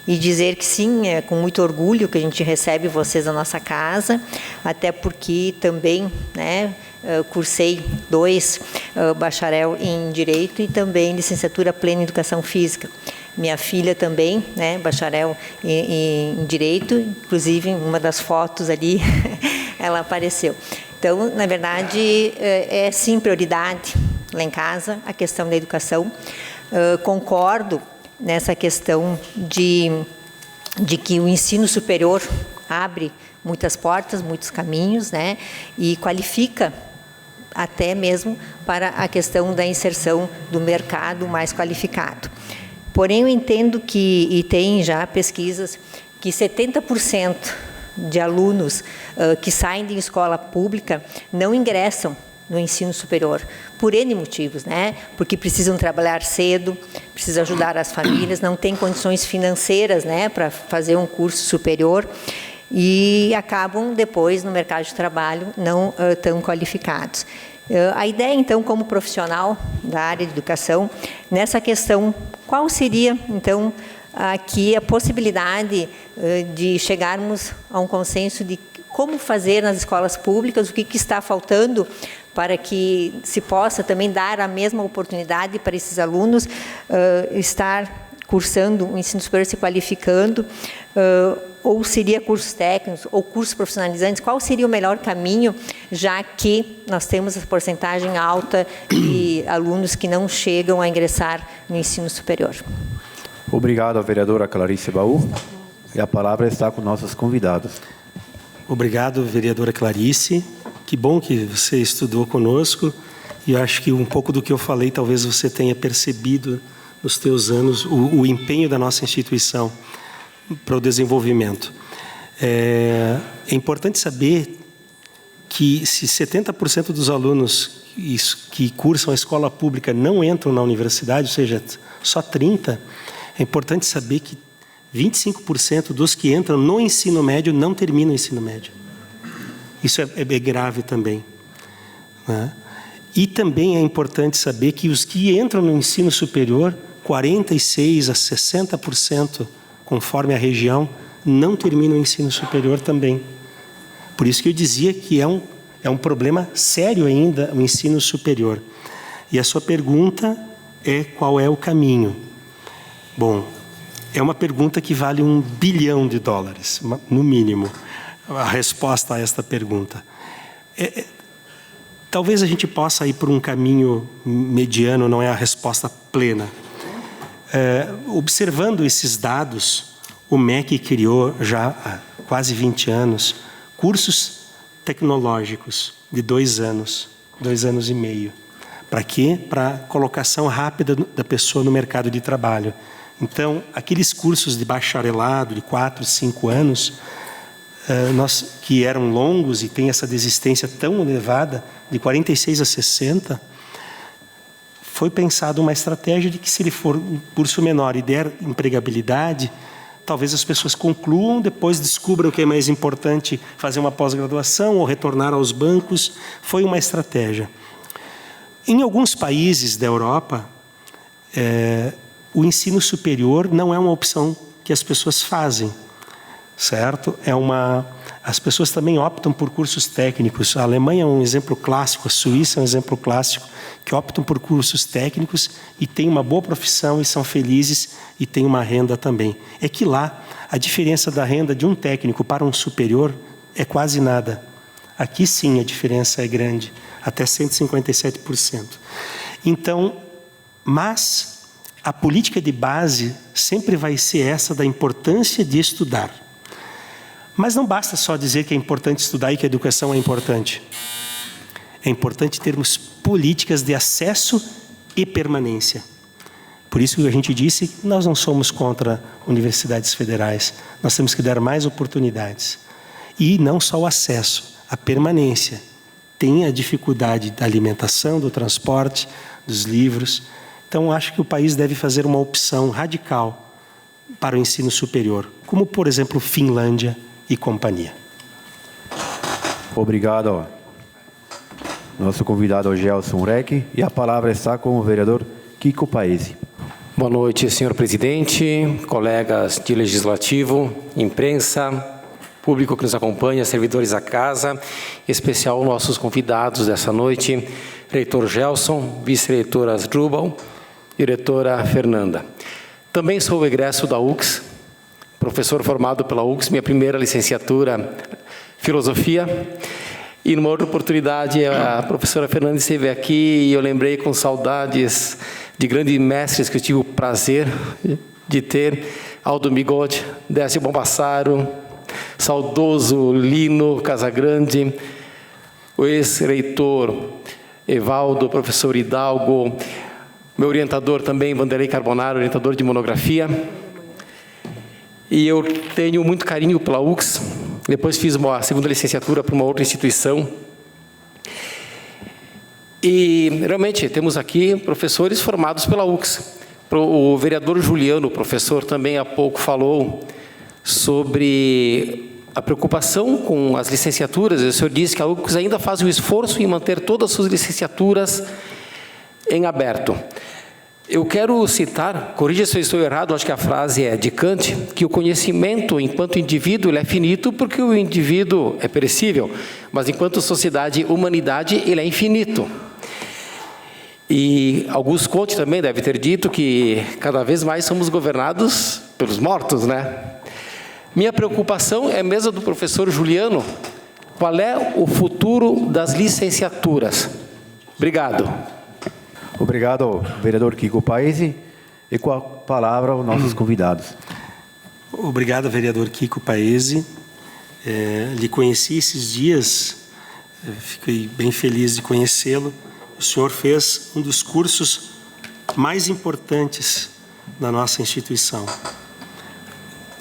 E dizer que sim, é com muito orgulho que a gente recebe vocês na nossa casa, até porque também, cursei 2 bacharel em Direito e também licenciatura plena em Educação Física. Minha filha também, bacharel em Direito, inclusive em uma das fotos ali, ela apareceu. Então, na verdade, é sim prioridade lá em casa a questão da educação. Concordo nessa questão de que o ensino superior abre muitas portas, muitos caminhos, e qualifica até mesmo para a questão da inserção do mercado mais qualificado. Porém, eu entendo que, e tem já pesquisas, que 70% de alunos que saem de escola pública não ingressam no ensino superior, por N motivos, porque precisam trabalhar cedo, precisam ajudar as famílias, não têm condições financeiras, para fazer um curso superior e acabam depois no mercado de trabalho não tão qualificados. A ideia, então, como profissional da área de educação, nessa questão, qual seria, então, aqui a possibilidade de chegarmos a um consenso de como fazer nas escolas públicas, o que está faltando para que se possa também dar a mesma oportunidade para esses alunos estar cursando o ensino superior, se qualificando, ou seria cursos técnicos ou cursos profissionalizantes, qual seria o melhor caminho, já que nós temos essa porcentagem alta de alunos que não chegam a ingressar no ensino superior? Obrigado, vereadora Clarice Baú. E a palavra está com nossos convidados. Obrigado, vereadora Clarice. Que bom que você estudou conosco. E eu acho que um pouco do que eu falei, talvez você tenha percebido nos teus anos o empenho da nossa instituição para o desenvolvimento. É importante saber que se 70% dos alunos que cursam a escola pública não entram na universidade, ou seja, só 30%, é importante saber que 25% dos que entram no ensino médio não terminam o ensino médio. Isso é grave também. E também é importante saber que os que entram no ensino superior, 46% a 60%, conforme a região, não terminam o ensino superior também. Por isso que eu dizia que é um problema sério ainda o ensino superior. E a sua pergunta é qual é o caminho? Bom, é uma pergunta que vale $1 bilhão, no mínimo, a resposta a esta pergunta. Talvez a gente possa ir por um caminho mediano, não é a resposta plena. Observando esses dados, o MEC criou já há quase 20 anos, cursos tecnológicos de 2 anos, 2 anos e meio. Para quê? Para colocação rápida da pessoa no mercado de trabalho. Então, aqueles cursos de bacharelado de 4, 5 anos, que eram longos e têm essa desistência tão elevada, de 46 a 60, foi pensada uma estratégia de que, se ele for um curso menor e der empregabilidade, talvez as pessoas concluam, depois descubram que é mais importante fazer uma pós-graduação ou retornar aos bancos. Foi uma estratégia. Em alguns países da Europa, o ensino superior não é uma opção que as pessoas fazem, certo? As pessoas também optam por cursos técnicos. A Alemanha é um exemplo clássico, a Suíça é um exemplo clássico, que optam por cursos técnicos e têm uma boa profissão e são felizes e têm uma renda também. É que lá, a diferença da renda de um técnico para um superior é quase nada. Aqui sim a diferença é grande, até 157%. Então, mas a política de base sempre vai ser essa da importância de estudar. Mas não basta só dizer que é importante estudar e que a educação é importante. É importante termos políticas de acesso e permanência. Por isso que a gente disse que nós não somos contra universidades federais. Nós temos que dar mais oportunidades. E não só o acesso, a permanência. Tem a dificuldade da alimentação, do transporte, dos livros. Então, acho que o país deve fazer uma opção radical para o ensino superior, como, por exemplo, Finlândia e companhia. Obrigado. Nosso convidado é Gelson Reck e a palavra está com o vereador Kiko Paese. Boa noite, senhor presidente, colegas de legislativo, imprensa, público que nos acompanha, servidores da casa, em especial nossos convidados dessa noite, reitor Gelson, vice-reitora Asdrubal, diretora Fernanda. Também sou egresso da UX, professor formado pela UX, minha primeira licenciatura Filosofia, e numa outra oportunidade a professora Fernanda esteve aqui e eu lembrei com saudades de grandes mestres que eu tive o prazer de ter, Aldo Migode, Décio Bombassaro, saudoso Lino Casagrande, o ex-reitor Evaldo, professor Hidalgo, meu orientador também, Vanderlei Carbonaro, orientador de monografia. E eu tenho muito carinho pela UX. Depois fiz uma segunda licenciatura para uma outra instituição. E, realmente, temos aqui professores formados pela UX. O vereador Juliano, professor, também há pouco falou sobre a preocupação com as licenciaturas. O senhor disse que a UX ainda faz um esforço em manter todas as suas licenciaturas em aberto. Eu quero citar, corrija se eu estou errado, acho que a frase é de Kant, que o conhecimento, enquanto indivíduo, ele é finito porque o indivíduo é perecível, mas enquanto sociedade, humanidade, ele é infinito. E Auguste Comte também deve ter dito que cada vez mais somos governados pelos mortos, né? Minha preocupação é a mesma do professor Juliano. Qual é o futuro das licenciaturas? Obrigado. Obrigado, vereador Kiko Paese. E com a palavra, os nossos convidados. Obrigado, vereador Kiko Paese. Lhe conheci esses dias, fiquei bem feliz de conhecê-lo. O senhor fez um dos cursos mais importantes da nossa instituição.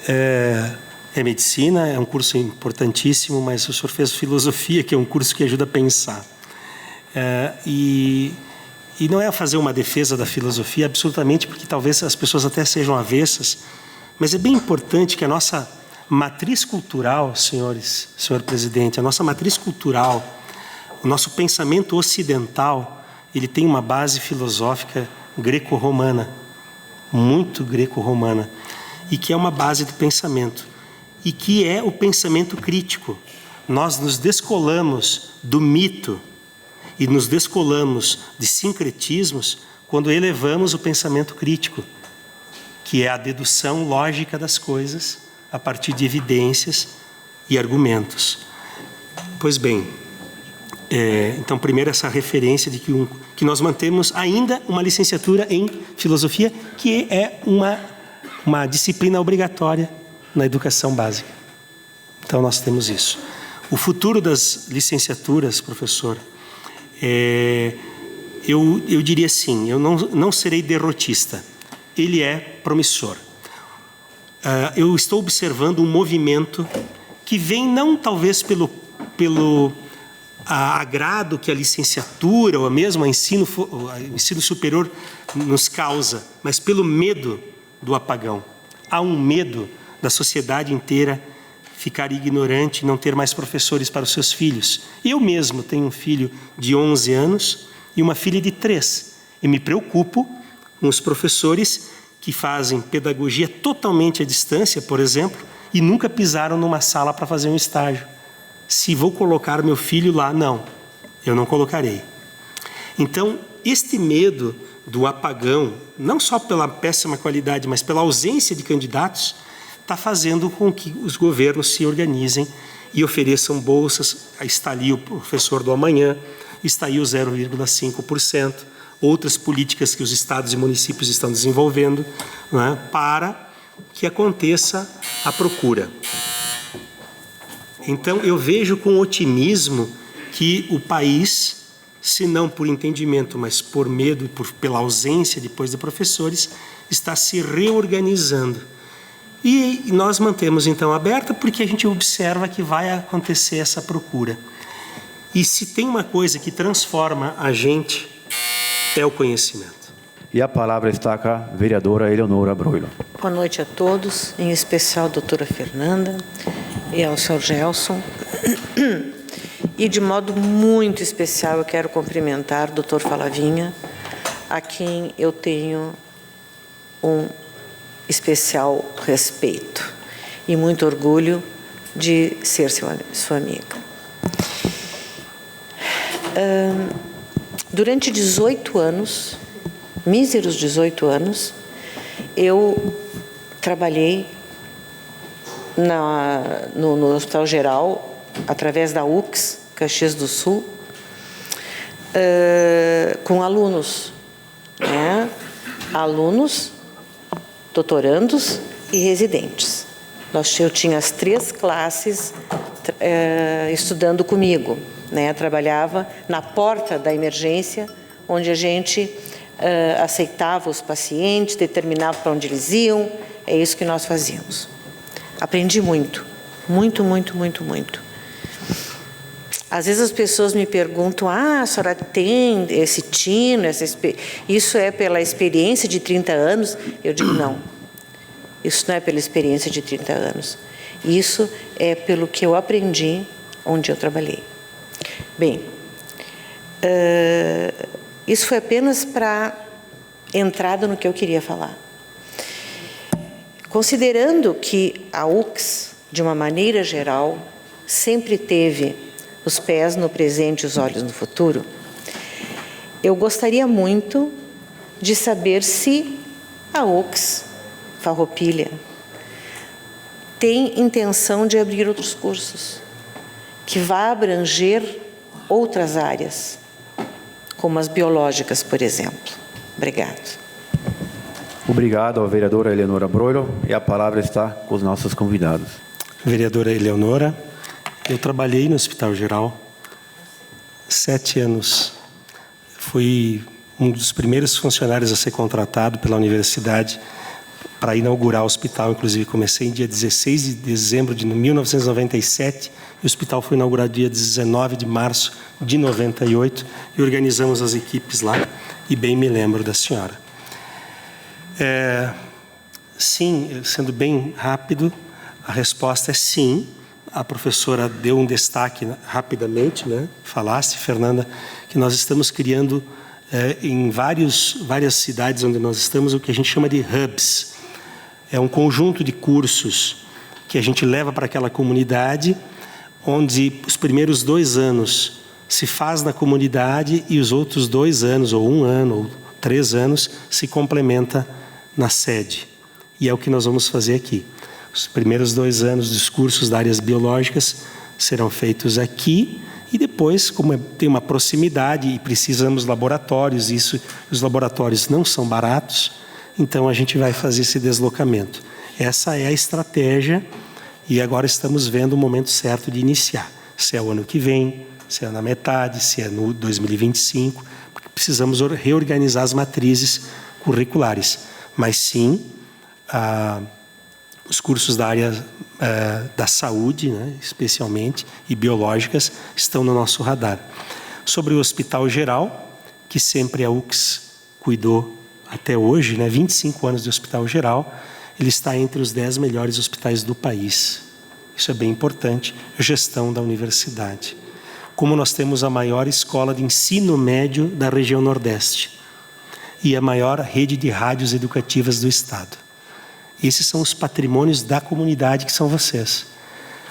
É medicina, é um curso importantíssimo, mas o senhor fez filosofia, que é um curso que ajuda a pensar. E não é fazer uma defesa da filosofia, absolutamente, porque talvez as pessoas até sejam avessas, mas é bem importante que a nossa matriz cultural, senhor presidente, a nossa matriz cultural, o nosso pensamento ocidental, ele tem uma base filosófica greco-romana, muito greco-romana, e que é uma base do pensamento, e que é o pensamento crítico. Nós nos descolamos do mito, e nos descolamos de sincretismos quando elevamos o pensamento crítico, que é a dedução lógica das coisas a partir de evidências e argumentos. Pois bem, então primeiro essa referência de que nós mantemos ainda uma licenciatura em filosofia, que é uma disciplina obrigatória na educação básica. Então nós temos isso. O futuro das licenciaturas, professor, eu diria assim, eu não serei derrotista, ele é promissor. Eu estou observando um movimento que vem não talvez pelo agrado que a licenciatura ou mesmo o ensino superior nos causa, mas pelo medo do apagão. Há um medo da sociedade inteira ficar ignorante e não ter mais professores para os seus filhos. Eu mesmo tenho um filho de 11 anos e uma filha de 3. E me preocupo com os professores que fazem pedagogia totalmente à distância, por exemplo, e nunca pisaram numa sala para fazer um estágio. Se vou colocar meu filho lá, não, eu não colocarei. Então, este medo do apagão, não só pela péssima qualidade, mas pela ausência de candidatos, está fazendo com que os governos se organizem e ofereçam bolsas. Está ali o professor do amanhã, está aí o 0,5%, outras políticas que os estados e municípios estão desenvolvendo, né, para que aconteça a procura. Então, eu vejo com otimismo que o país, se não por entendimento, mas por medo e pela ausência depois de professores, está se reorganizando. E nós mantemos então aberta porque a gente observa que vai acontecer essa procura. E se tem uma coisa que transforma a gente, é o conhecimento. E a palavra está com a vereadora Eleonora Broilo. Boa noite a todos, em especial a doutora Fernanda e ao senhor Gelson. E de modo muito especial eu quero cumprimentar o doutor Falavinha, a quem eu tenho um especial respeito e muito orgulho de ser sua amiga. Durante 18 anos, míseros 18 anos, eu trabalhei no Hospital Geral, através da UCS, Caxias do Sul, com alunos, né? Alunos, doutorandos e residentes. Eu tinha as 3 classes estudando comigo, né? Trabalhava na porta da emergência, onde a gente aceitava os pacientes, determinava para onde eles iam. É isso que nós fazíamos. Aprendi muito, muito, muito, muito, muito. Às vezes as pessoas me perguntam, a senhora tem esse tino, isso é pela experiência de 30 anos? Eu digo, não. Isso não é pela experiência de 30 anos. Isso é pelo que eu aprendi onde eu trabalhei. Bem, isso foi apenas para entrada no que eu queria falar. Considerando que a UCS, de uma maneira geral, sempre teve os pés no presente e os olhos no futuro, eu gostaria muito de saber se a UCS Farroupilha tem intenção de abrir outros cursos, que vá abranger outras áreas, como as biológicas, por exemplo. Obrigado. Obrigado, vereadora Eleonora Broilo. E a palavra está com os nossos convidados. Vereadora Eleonora, eu trabalhei no Hospital Geral 7 anos. Fui um dos primeiros funcionários a ser contratado pela universidade para inaugurar o hospital. Inclusive, comecei em dia 16 de dezembro de 1997 e o hospital foi inaugurado dia 19 de março de 98 e organizamos as equipes lá e bem me lembro da senhora. Sim, sendo bem rápido, a resposta é sim. A professora deu um destaque rapidamente, né? Falasse, Fernanda, que nós estamos criando em várias cidades onde nós estamos o que a gente chama de hubs. É um conjunto de cursos que a gente leva para aquela comunidade, onde os primeiros 2 anos se faz na comunidade e os outros 2 anos, ou 1 ano, ou 3 anos, se complementa na sede. E é o que nós vamos fazer aqui. Os primeiros 2 anos dos cursos das áreas biológicas serão feitos aqui e depois, como tem uma proximidade e precisamos de laboratórios, os laboratórios não são baratos, então a gente vai fazer esse deslocamento. Essa é a estratégia e agora estamos vendo o momento certo de iniciar. Se é o ano que vem, se é na metade, se é no 2025, porque precisamos reorganizar as matrizes curriculares. Mas sim, os cursos da área da saúde, né, especialmente, e biológicas, estão no nosso radar. Sobre o Hospital Geral, que sempre a UCS cuidou até hoje, né, 25 anos de Hospital Geral, ele está entre os 10 melhores hospitais do país. Isso é bem importante, gestão da universidade. Como nós temos a maior escola de ensino médio da região Nordeste e a maior rede de rádios educativas do Estado. Esses são os patrimônios da comunidade que são vocês.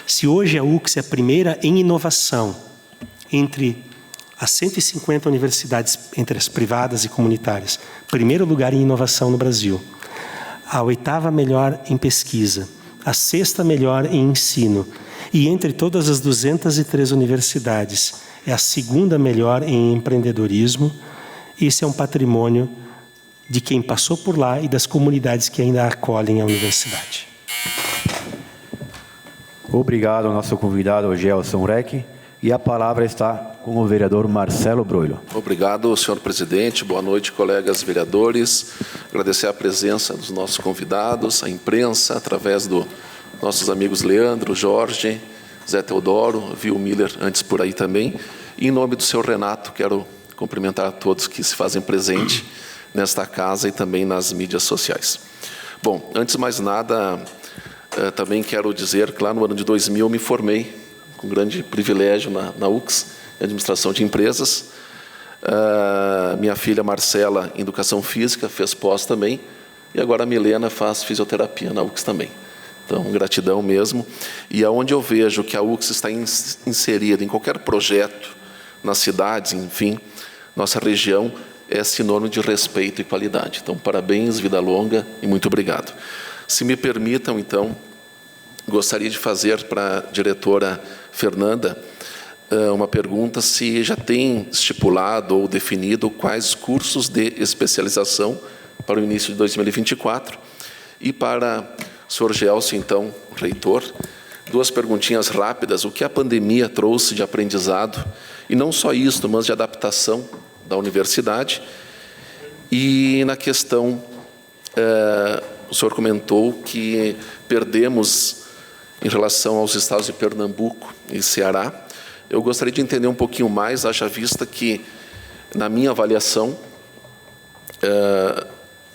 Se hoje a UCS é a primeira em inovação entre as 150 universidades, entre as privadas e comunitárias, primeiro lugar em inovação no Brasil, a 8ª melhor em pesquisa a 6ª melhor em ensino. E entre todas as 203 universidades, é a 2ª melhor em empreendedorismo. Esse é um patrimônio de quem passou por lá e das comunidades que ainda acolhem a universidade. Obrigado ao nosso convidado Gelson Reck. E a palavra está com o vereador Marcelo Broilo. Obrigado, senhor presidente. Boa noite, colegas vereadores. Agradecer a presença dos nossos convidados, a imprensa, através dos nossos amigos Leandro, Jorge, Zé Teodoro, vi o Miller antes por aí também. E em nome do senhor Renato, quero cumprimentar a todos que se fazem presente nesta casa e também nas mídias sociais. Bom, antes de mais nada, também quero dizer que lá no ano de 2000 me formei com grande privilégio na UX, em Administração de Empresas. Minha filha Marcela, em Educação Física, fez pós também, e agora a Milena faz fisioterapia na UX também. Então, gratidão mesmo. E aonde eu vejo que a UX está inserida em qualquer projeto, nas cidades, enfim, nossa região é sinônimo de respeito e qualidade. Então, parabéns, vida longa e muito obrigado. Se me permitam, então, gostaria de fazer para a diretora Fernanda uma pergunta se já tem estipulado ou definido quais cursos de especialização para o início de 2024. E para o senhor Gelson, então, reitor, 2 perguntinhas rápidas. O que a pandemia trouxe de aprendizado, e não só isso, mas de adaptação da universidade? E na questão, o senhor comentou que perdemos em relação aos estados de Pernambuco e Ceará. Eu gostaria de entender um pouquinho mais, haja vista que, na minha avaliação,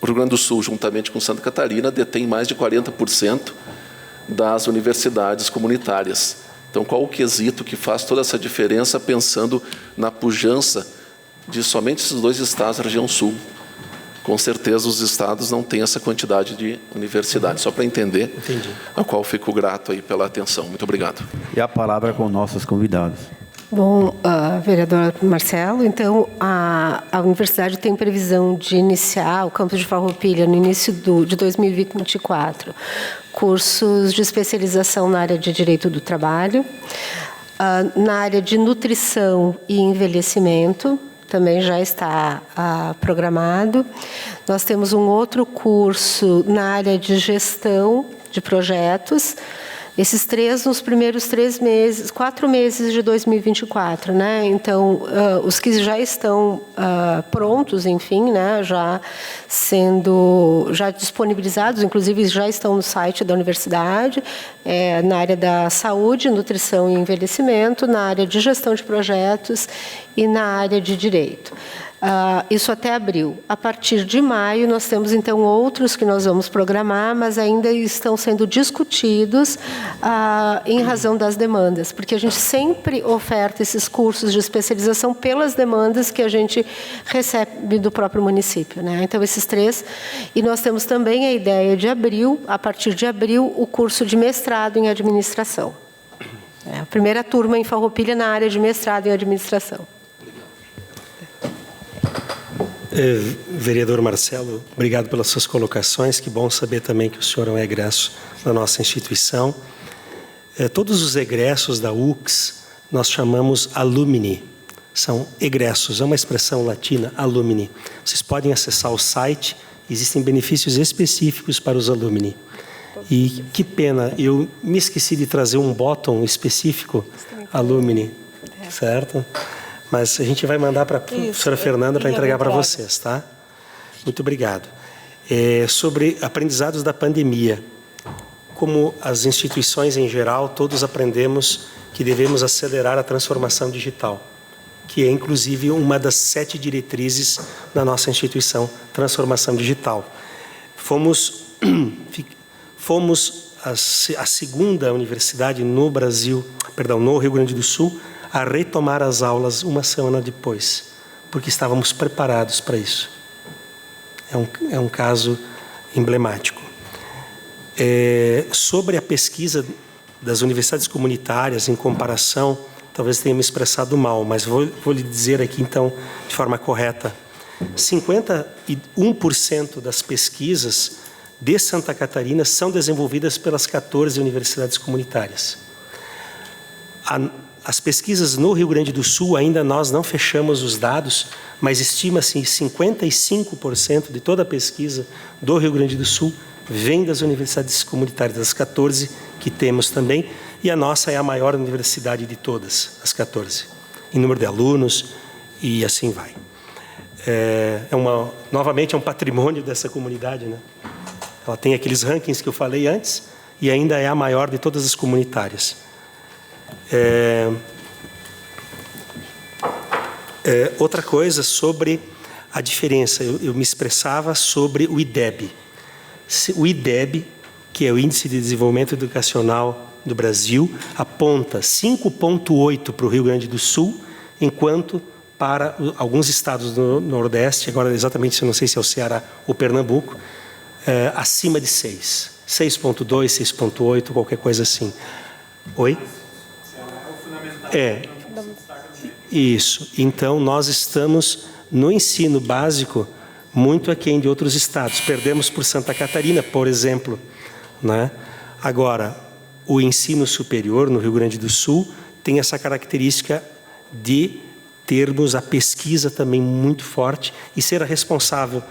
o Rio Grande do Sul, juntamente com Santa Catarina, detém mais de 40% das universidades comunitárias. Então, qual o quesito que faz toda essa diferença, pensando na pujança de somente esses 2 estados da região sul? Com certeza os estados não têm essa quantidade de universidades. Só para entender, a qual fico grato aí pela atenção. Muito obrigado. E a palavra com nossos convidados. Bom, vereador Marcelo, então a universidade tem previsão de iniciar o campus de Farroupilha no início de 2024, cursos de especialização na área de Direito do Trabalho, na área de Nutrição e Envelhecimento, também já está programado. Nós temos um outro curso na área de Gestão de Projetos. Esses 3 nos primeiros 4 meses de 2024, né? Então, os que já estão prontos, enfim, né? Já disponibilizados, inclusive já estão no site da universidade, na área da saúde, nutrição e envelhecimento, na área de gestão de projetos e na área de direito. Isso até abril. A partir de maio, nós temos, então, outros que nós vamos programar, mas ainda estão sendo discutidos em razão das demandas, porque a gente sempre oferta esses cursos de especialização pelas demandas que a gente recebe do próprio município, né? Então, esses 3. E nós temos também a ideia de abril, a partir de abril, o curso de mestrado em administração. A primeira turma em Farroupilha na área de mestrado em administração. Vereador Marcelo, obrigado pelas suas colocações. Que bom saber também que o senhor é um egresso da nossa instituição. Todos os egressos da UX nós chamamos alumni. São egressos, é uma expressão latina, alumni. Vocês podem acessar o site, existem benefícios específicos para os alumni. E que pena, eu me esqueci de trazer um botão específico, alumni, certo? Mas a gente vai mandar para a professora Fernanda para entregar para vocês, tá? Muito obrigado. Sobre aprendizados da pandemia. Como as instituições em geral, todos aprendemos que devemos acelerar a transformação digital, que é inclusive uma das 7 diretrizes da nossa instituição, transformação digital. Fomos a segunda universidade no Brasil, no Rio Grande do Sul, a retomar as aulas uma semana depois, porque estávamos preparados para isso. É um caso emblemático. Sobre a pesquisa das universidades comunitárias, em comparação, talvez tenha me expressado mal, mas vou lhe dizer aqui, então, de forma correta. 51% das pesquisas de Santa Catarina são desenvolvidas pelas 14 universidades comunitárias. As pesquisas no Rio Grande do Sul, ainda nós não fechamos os dados, mas estima-se 55% de toda a pesquisa do Rio Grande do Sul vem das universidades comunitárias, das 14 que temos também, e a nossa é a maior universidade de todas, as 14, em número de alunos, e assim vai. Novamente, é um patrimônio dessa comunidade, né? Ela tem aqueles rankings que eu falei antes, e ainda é a maior de todas as comunitárias. Outra coisa sobre a diferença, eu me expressava sobre o IDEB. O IDEB, que é o Índice de Desenvolvimento Educacional do Brasil, aponta 5,8 para o Rio Grande do Sul, enquanto para alguns estados do Nordeste, agora exatamente eu não sei se é o Ceará ou Pernambuco, acima de 6. 6,2, 6,8, qualquer coisa assim. Oi? Isso. Então, nós estamos no ensino básico muito aquém de outros estados. Perdemos por Santa Catarina, por exemplo, né? Agora, o ensino superior no Rio Grande do Sul tem essa característica de termos a pesquisa também muito forte e ser a responsável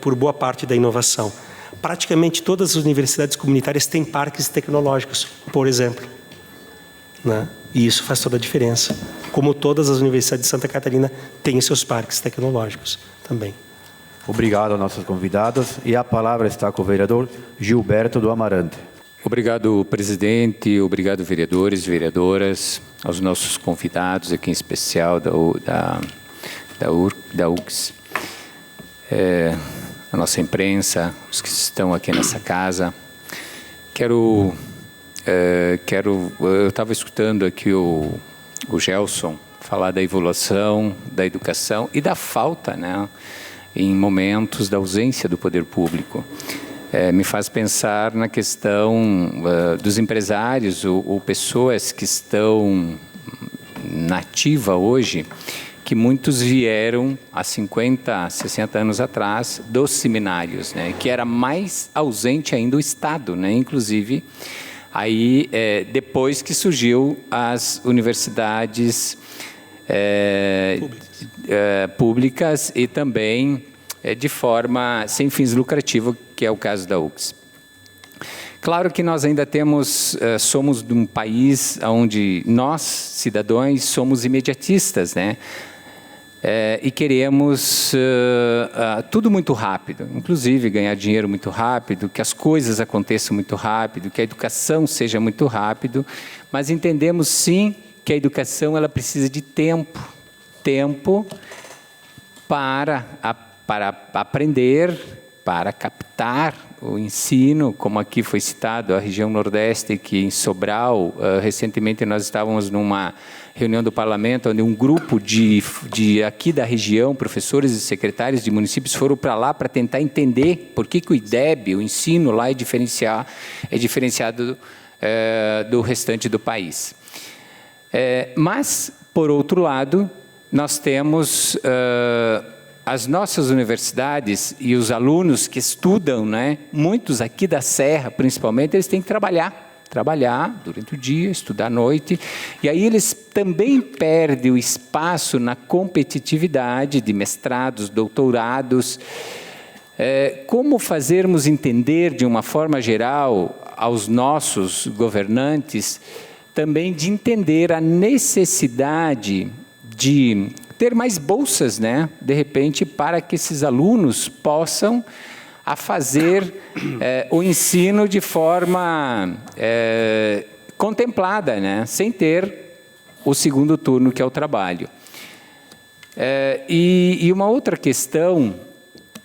por boa parte da inovação. Praticamente todas as universidades comunitárias têm parques tecnológicos, por exemplo, né? E isso faz toda a diferença. Como todas as universidades de Santa Catarina têm seus parques tecnológicos também. Obrigado aos nossos convidados. E a palavra está com o vereador Gilberto do Amarante. Obrigado, presidente. Obrigado, vereadores e vereadoras. Aos nossos convidados, aqui em especial da UCS. A nossa imprensa, os que estão aqui nessa casa. Eu estava escutando aqui o Gelson falar da evolução, da educação e da falta, né, em momentos da ausência do poder público. Me faz pensar na questão dos empresários ou pessoas que estão na ativa hoje, que muitos vieram há 50, 60 anos atrás dos seminários, né, que era mais ausente ainda o Estado, né, inclusive aí depois que surgiu as universidades públicas e também de forma sem fins lucrativos, que é o caso da UCS. Claro que nós ainda somos de um país onde nós, cidadãos, somos imediatistas, né? E queremos tudo muito rápido, inclusive ganhar dinheiro muito rápido, que as coisas aconteçam muito rápido, que a educação seja muito rápido, mas entendemos sim que a educação ela precisa de tempo para aprender, para captar o ensino, como aqui foi citado, a região Nordeste, que em Sobral, recentemente nós estávamos numa reunião do parlamento, onde um grupo de aqui da região, professores e secretários de municípios foram para lá para tentar entender por que o IDEB, o ensino lá é diferenciado do restante do país. Mas, por outro lado, nós temos as nossas universidades e os alunos que estudam, né, muitos aqui da Serra, principalmente, eles têm que trabalhar durante o dia, estudar à noite, e aí eles também perdem o espaço na competitividade de mestrados, doutorados. Como fazermos entender, de uma forma geral, aos nossos governantes, também de entender a necessidade de ter mais bolsas, né, de repente, para que esses alunos possam fazer o ensino de forma contemplada, né, sem ter o segundo turno, que é o trabalho. E uma outra questão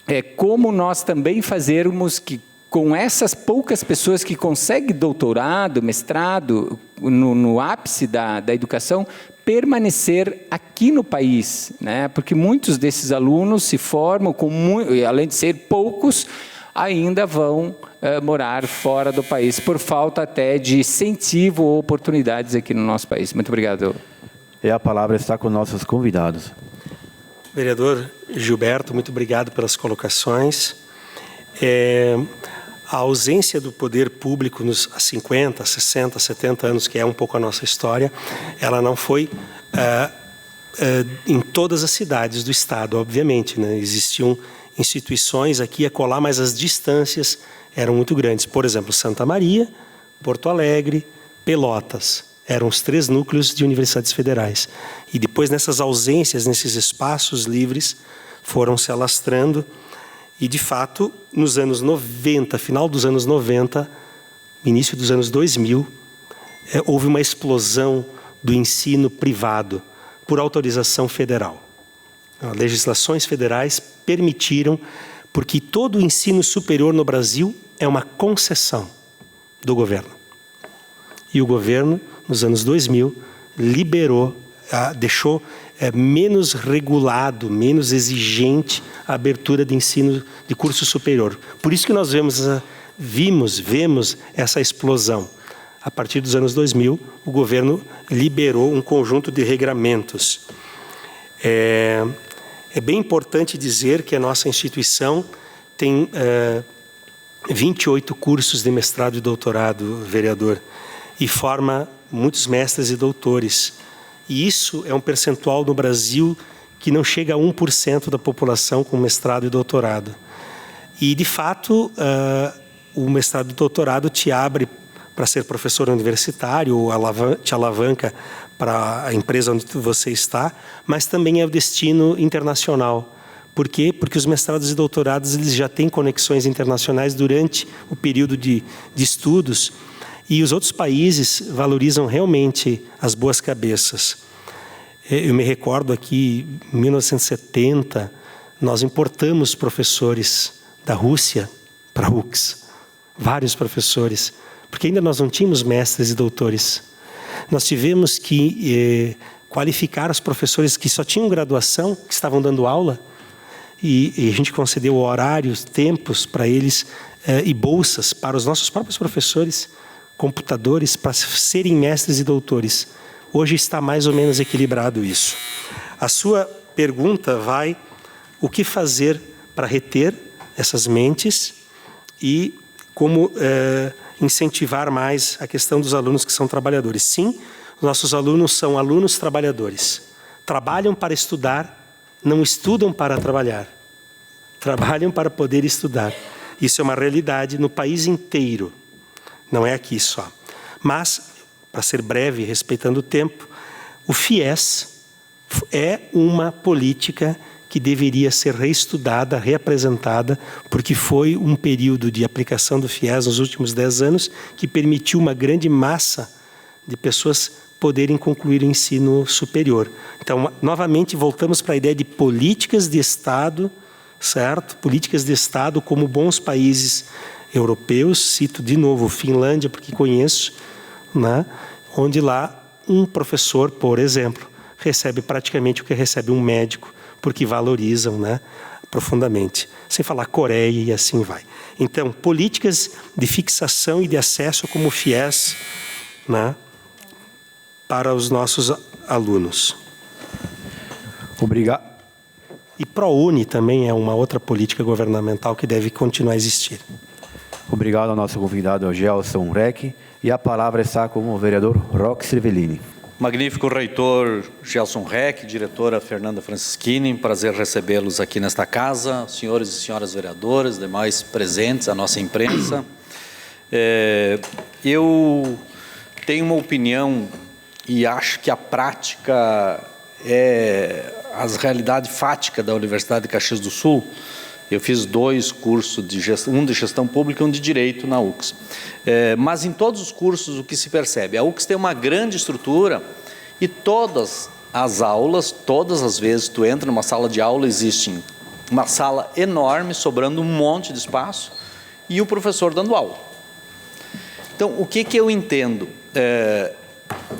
é como nós também fazermos que, com essas poucas pessoas que conseguem doutorado, mestrado, no ápice da educação, permanecer aqui no país, né? Porque muitos desses alunos se formam, além de ser poucos, ainda vão morar fora do país, por falta até de incentivo ou oportunidades aqui no nosso país. Muito obrigado. E a palavra está com nossos convidados. Vereador Gilberto, muito obrigado pelas colocações. A ausência do poder público nos 50, 60, 70 anos, que é um pouco a nossa história, ela não foi em todas as cidades do Estado, obviamente, né? Existiam instituições aqui e acolá, mas as distâncias eram muito grandes. Por exemplo, Santa Maria, Porto Alegre, Pelotas. Eram os 3 núcleos de universidades federais. E depois, nessas ausências, nesses espaços livres, foram se alastrando. E, de fato, nos anos 90, final dos anos 90, início dos anos 2000, houve uma explosão do ensino privado por autorização federal. Legislações federais permitiram, porque todo o ensino superior no Brasil é uma concessão do governo. E o governo, nos anos 2000, liberou, deixou menos regulado, menos exigente a abertura de ensino de curso superior. Por isso que nós vemos essa explosão. A partir dos anos 2000, o governo liberou um conjunto de regramentos. É bem importante dizer que a nossa instituição tem 28 cursos de mestrado e doutorado, vereador, e forma muitos mestres e doutores. E isso é um percentual no Brasil que não chega a 1% da população com mestrado e doutorado. E, de fato, o mestrado e doutorado te abre para ser professor universitário, ou te alavanca para a empresa onde você está, mas também é o destino internacional. Por quê? Porque os mestrados e doutorados eles já têm conexões internacionais durante o período de estudos, e os outros países valorizam realmente as boas cabeças. Eu me recordo aqui, em 1970, nós importamos professores da Rússia para a UX, vários professores, porque ainda nós não tínhamos mestres e doutores. Nós tivemos que qualificar os professores que só tinham graduação, que estavam dando aula, e a gente concedeu horários, tempos para eles, e bolsas para os nossos próprios professores, computadores para serem mestres e doutores. Hoje está mais ou menos equilibrado isso. A sua pergunta vai: o que fazer para reter essas mentes e como incentivar mais a questão dos alunos que são trabalhadores? Sim, nossos alunos são alunos trabalhadores. Trabalham para estudar, não estudam para trabalhar. Trabalham para poder estudar. Isso é uma realidade no país inteiro. Não é aqui só. Mas, para ser breve, respeitando o tempo, o FIES é uma política que deveria ser reestudada, reapresentada, porque foi um período de aplicação do FIES nos últimos 10 anos que permitiu uma grande massa de pessoas poderem concluir o ensino superior. Então, novamente, voltamos para a ideia de políticas de Estado, certo? Políticas de Estado como bons países europeus, cito de novo Finlândia, porque conheço, né? Onde lá um professor, por exemplo, recebe praticamente o que recebe um médico, porque valorizam, né, profundamente. Sem falar Coreia e assim vai. Então, políticas de fixação e de acesso como o FIES, né, para os nossos alunos. Obrigado. E ProUni também é uma outra política governamental que deve continuar a existir. Obrigado ao nosso convidado Gelson Reck. E a palavra está com o vereador Roque Cervellini. Magnífico reitor Gelson Reck, diretora Fernanda Francischini, prazer recebê-los aqui nesta casa, senhores e senhoras vereadoras, demais presentes, a nossa imprensa. Eu tenho uma opinião e acho que a prática é a realidade fática da Universidade de Caxias do Sul. Eu fiz 2 cursos, um de gestão pública e um de direito na UX. Mas em todos os cursos o que se percebe? A UX tem uma grande estrutura e todas as aulas, todas as vezes que tu entra numa sala de aula, existe uma sala enorme, sobrando um monte de espaço, e o professor dando aula. Então, o que eu entendo?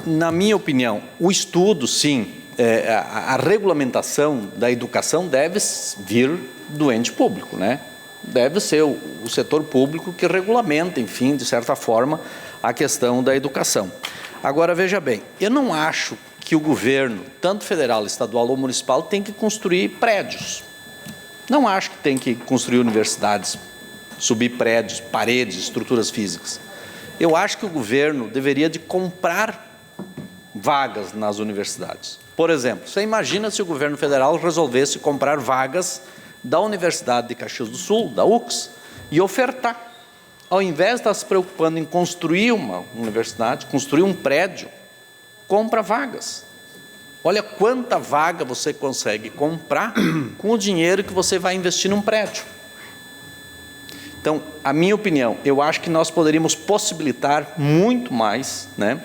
Na minha opinião, o estudo, sim, a regulamentação da educação deve vir do ente público, né? Deve ser o setor público que regulamenta, enfim, de certa forma, a questão da educação. Agora, veja bem, eu não acho que o governo, tanto federal, estadual ou municipal, tem que construir prédios. Não acho que tem que construir universidades. subir prédios, paredes, estruturas físicas. Eu acho que o governo deveria de comprar vagas nas universidades. Por exemplo, você imagina se o governo federal resolvesse comprar vagas da Universidade de Caxias do Sul, da UCS, e ofertar. Ao invés de estar se preocupando em construir uma universidade, construir um prédio, compra vagas. Olha quanta vaga você consegue comprar com o dinheiro que você vai investir num prédio. Então, a minha opinião, eu acho que nós poderíamos possibilitar muito mais, né,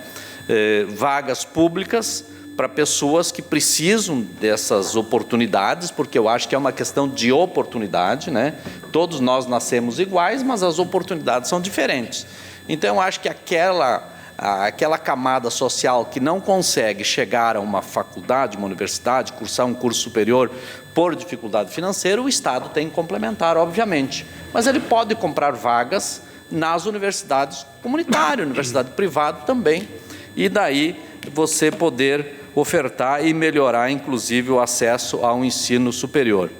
vagas públicas para pessoas que precisam dessas oportunidades, porque eu acho que é uma questão de oportunidade, né? Todos nós nascemos iguais, mas as oportunidades são diferentes. Então, eu acho que aquela camada social que não consegue chegar a uma faculdade, uma universidade, cursar um curso superior por dificuldade financeira, o Estado tem que complementar, obviamente. Mas ele pode comprar vagas nas universidades comunitárias, universidade privada também, e daí você poder ofertar e melhorar, inclusive, o acesso ao ensino superior.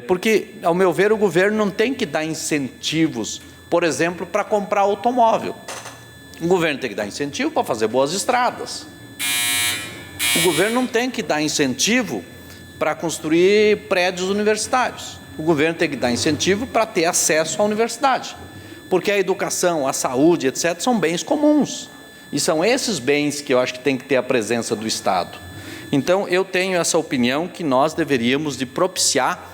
Porque, ao meu ver, o governo não tem que dar incentivos, por exemplo, para comprar automóvel. O governo tem que dar incentivo para fazer boas estradas. O governo não tem que dar incentivo para construir prédios universitários. O governo tem que dar incentivo para ter acesso à universidade. Porque a educação, a saúde, etc., são bens comuns. E são esses bens que eu acho que tem que ter a presença do Estado. Então, eu tenho essa opinião que nós deveríamos de propiciar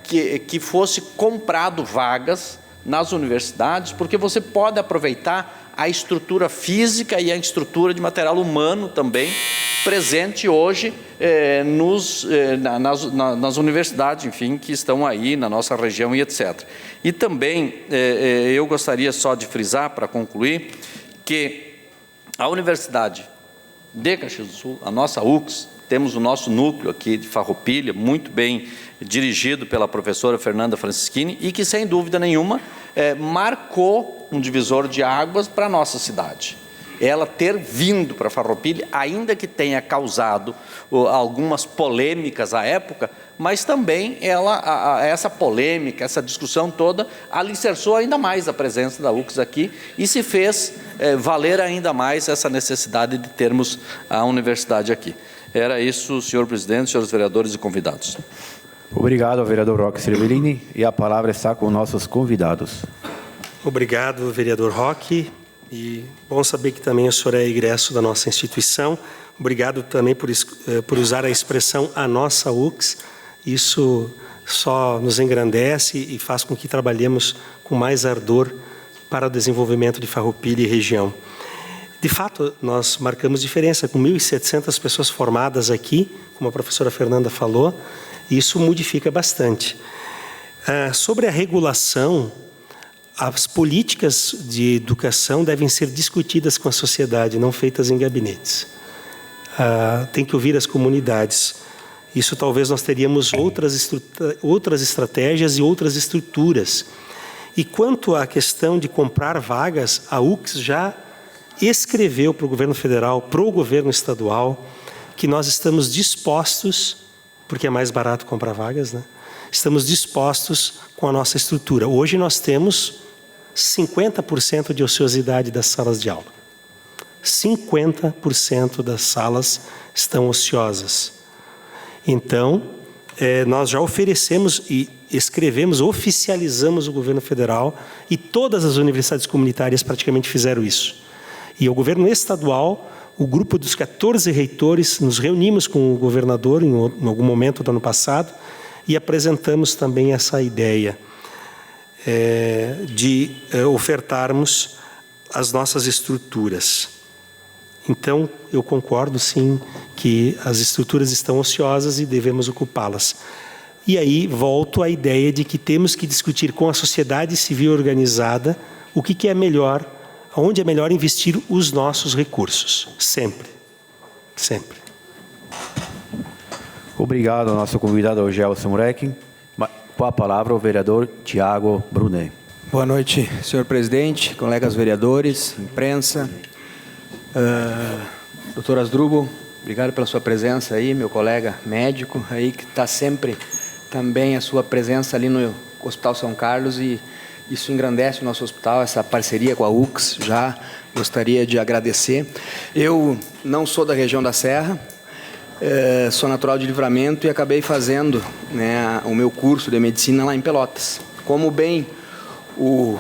que fosse comprado vagas nas universidades, porque você pode aproveitar a estrutura física e a estrutura de material humano também presente hoje nas universidades, enfim, que estão aí na nossa região e etc. E também eu gostaria só de frisar, para concluir, que a Universidade de Caxias do Sul, a nossa UCS, temos o nosso núcleo aqui de Farroupilha, muito bem dirigido pela professora Fernanda Francischini, e que, sem dúvida nenhuma, marcou um divisor de águas para a nossa cidade. Ela ter vindo para Farroupilha, ainda que tenha causado algumas polêmicas à época, mas também essa polêmica, essa discussão toda, alicerçou ainda mais a presença da UCS aqui e se fez valer ainda mais essa necessidade de termos a universidade aqui. Era isso, senhor presidente, senhores vereadores e convidados. Obrigado, vereador Roque Cervellini. E a palavra está com nossos convidados. Obrigado, vereador Roque. E bom saber que também o senhor é egresso da nossa instituição. Obrigado também por usar a expressão a nossa UCS. Isso só nos engrandece e faz com que trabalhemos com mais ardor para o desenvolvimento de Farroupilha e região. De fato, nós marcamos diferença com 1.700 pessoas formadas aqui, como a professora Fernanda falou, e isso modifica bastante. Sobre a regulação, as políticas de educação devem ser discutidas com a sociedade, não feitas em gabinetes. Tem que ouvir as comunidades. Isso talvez nós teríamos outras estratégias e outras estruturas. E quanto à questão de comprar vagas, a UCS já escreveu para o governo federal, para o governo estadual, que nós estamos dispostos, porque é mais barato comprar vagas, né? Estamos dispostos com a nossa estrutura. Hoje nós temos 50% de ociosidade das salas de aula. 50% das salas estão ociosas. Então, nós já oferecemos e escrevemos, oficializamos o governo federal e todas as universidades comunitárias praticamente fizeram isso. E o governo estadual, o grupo dos 14 reitores, nos reunimos com o governador em algum momento do ano passado e apresentamos também essa ideia de ofertarmos as nossas estruturas. Então, eu concordo, sim, que as estruturas estão ociosas e devemos ocupá-las. E aí, volto à ideia de que temos que discutir com a sociedade civil organizada o que é melhor, onde é melhor investir os nossos recursos. Sempre. Sempre. Obrigado ao nosso convidado, Gelson Reck. Com a palavra, o vereador Tiago Brunet. Boa noite, senhor presidente, colegas vereadores, imprensa. Doutor Asdrubal, obrigado pela sua presença aí, meu colega médico aí, que está sempre também a sua presença ali no Hospital São Carlos e Isso engrandece o nosso hospital, essa parceria com a UX, já gostaria de agradecer. Eu não sou da região da Serra, sou natural de Livramento e acabei fazendo, né, o meu curso de medicina lá em Pelotas. Como bem o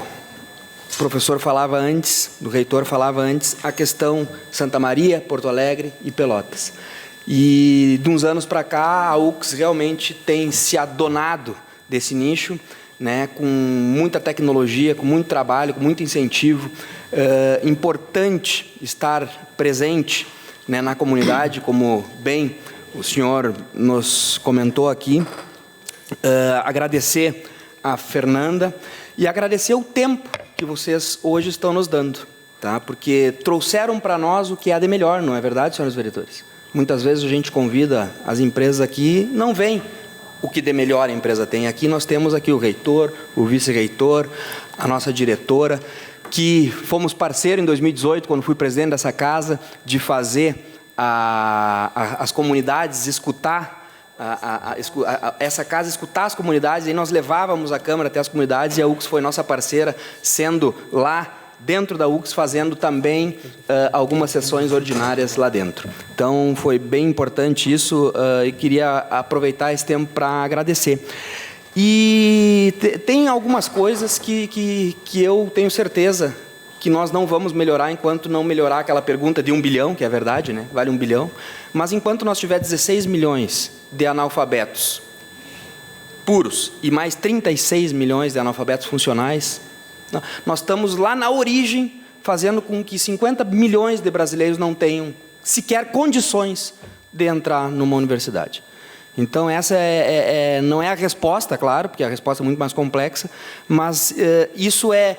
professor falava antes, o reitor falava antes, a questão Santa Maria, Porto Alegre e Pelotas. E de uns anos para cá, a UX realmente tem se adonado desse nicho, né, com muita tecnologia, com muito trabalho, com muito incentivo. Importante estar presente, né, na comunidade, como bem o senhor nos comentou aqui. Agradecer a Fernanda e agradecer o tempo que vocês hoje estão nos dando, tá? Porque trouxeram para nós o que há de melhor, não é verdade, senhores vereadores? Muitas vezes a gente convida as empresas aqui, não vem o que de melhor a empresa tem. Aqui nós temos aqui o reitor, o vice-reitor, a nossa diretora, que fomos parceiro em 2018, quando fui presidente dessa casa, de fazer as comunidades escutar, essa casa escutar as comunidades, e nós levávamos a Câmara até as comunidades, e a UX foi nossa parceira, sendo lá dentro da UX, fazendo também algumas sessões ordinárias lá dentro. Então, foi bem importante isso, e queria aproveitar esse tempo para agradecer. E tem algumas coisas que eu tenho certeza que nós não vamos melhorar enquanto não melhorar aquela pergunta de 1 bilhão, que é verdade, né? Vale 1 bilhão. Mas enquanto nós tiver 16 milhões de analfabetos puros e mais 36 milhões de analfabetos funcionais, nós estamos lá na origem, fazendo com que 50 milhões de brasileiros não tenham sequer condições de entrar numa universidade. Então, essa não é a resposta, claro, porque a resposta é muito mais complexa, mas isso é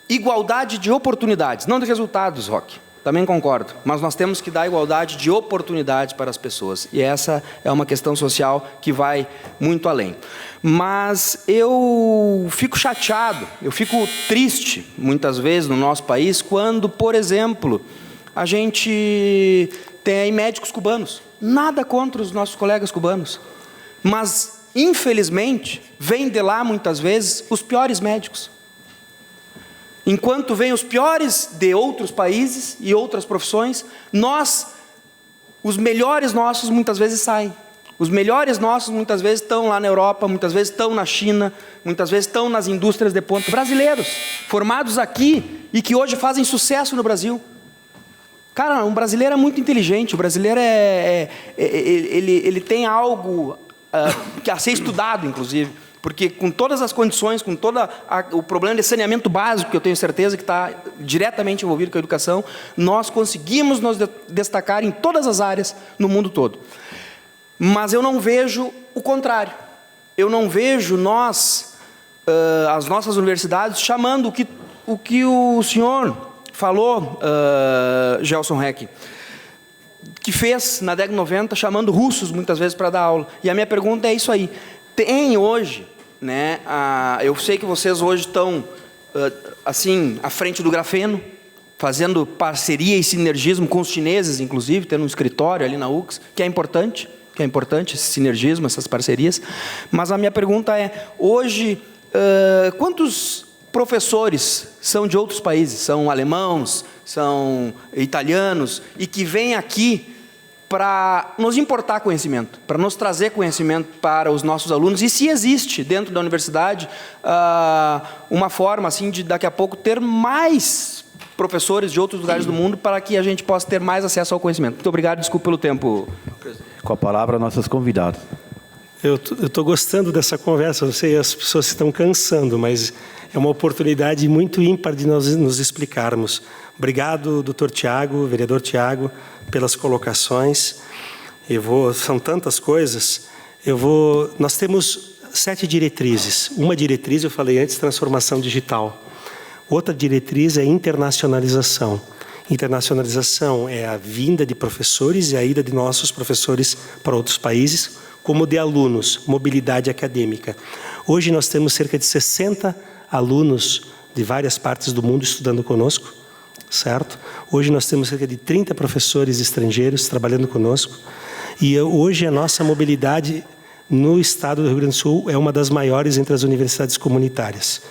igualdade de oportunidades, não de resultados, Roque. Também concordo, mas nós temos que dar igualdade de oportunidades para as pessoas. E essa é uma questão social que vai muito além. Mas eu fico chateado, eu fico triste, muitas vezes, no nosso país, quando, por exemplo, a gente tem aí médicos cubanos. Nada contra os nossos colegas cubanos. Mas, infelizmente, vêm de lá, muitas vezes, os piores médicos. Enquanto vêm os piores de outros países e outras profissões, os melhores nossos, muitas vezes saem. Os melhores nossos, muitas vezes, estão lá na Europa, muitas vezes estão na China, muitas vezes estão nas indústrias de ponta. Brasileiros, formados aqui e que hoje fazem sucesso no Brasil. Cara, um brasileiro é muito inteligente, o brasileiro ele tem algo que a ser estudado, inclusive. Porque com todas as condições, com todo o problema de saneamento básico, que eu tenho certeza que está diretamente envolvido com a educação, nós conseguimos nos destacar em todas as áreas no mundo todo. Mas eu não vejo o contrário. Eu não vejo as nossas universidades, chamando o que o senhor falou, Gelson Heck, que fez na década de 90, chamando russos muitas vezes para dar aula. E a minha pergunta é isso aí. Tem hoje, né, eu sei que vocês hoje estão, assim, à frente do grafeno, fazendo parceria e sinergismo com os chineses, inclusive, tendo um escritório ali na UX, que é importante esse sinergismo, essas parcerias. Mas a minha pergunta é, hoje, quantos professores são de outros países? São alemãos, são italianos, e que vêm aqui para nos importar conhecimento, para nos trazer conhecimento para os nossos alunos, e se existe dentro da universidade uma forma assim de daqui a pouco ter mais professores de outros lugares do mundo para que a gente possa ter mais acesso ao conhecimento. Muito obrigado, desculpe pelo tempo, presidente. Com a palavra, nossos convidados. Eu estou gostando dessa conversa, eu sei, as pessoas estão cansando, mas é uma oportunidade muito ímpar de nós nos explicarmos. Obrigado, doutor Tiago, vereador Tiago, pelas colocações. São tantas coisas. Nós temos 7 diretrizes. Uma diretriz, eu falei antes, transformação digital. Outra diretriz é internacionalização. Internacionalização é a vinda de professores e a ida de nossos professores para outros países, como de alunos, mobilidade acadêmica. Hoje nós temos cerca de 60 alunos de várias partes do mundo estudando conosco, certo? Hoje nós temos cerca de 30 professores estrangeiros trabalhando conosco, e hoje a nossa mobilidade no estado do Rio Grande do Sul é uma das maiores entre as universidades comunitárias.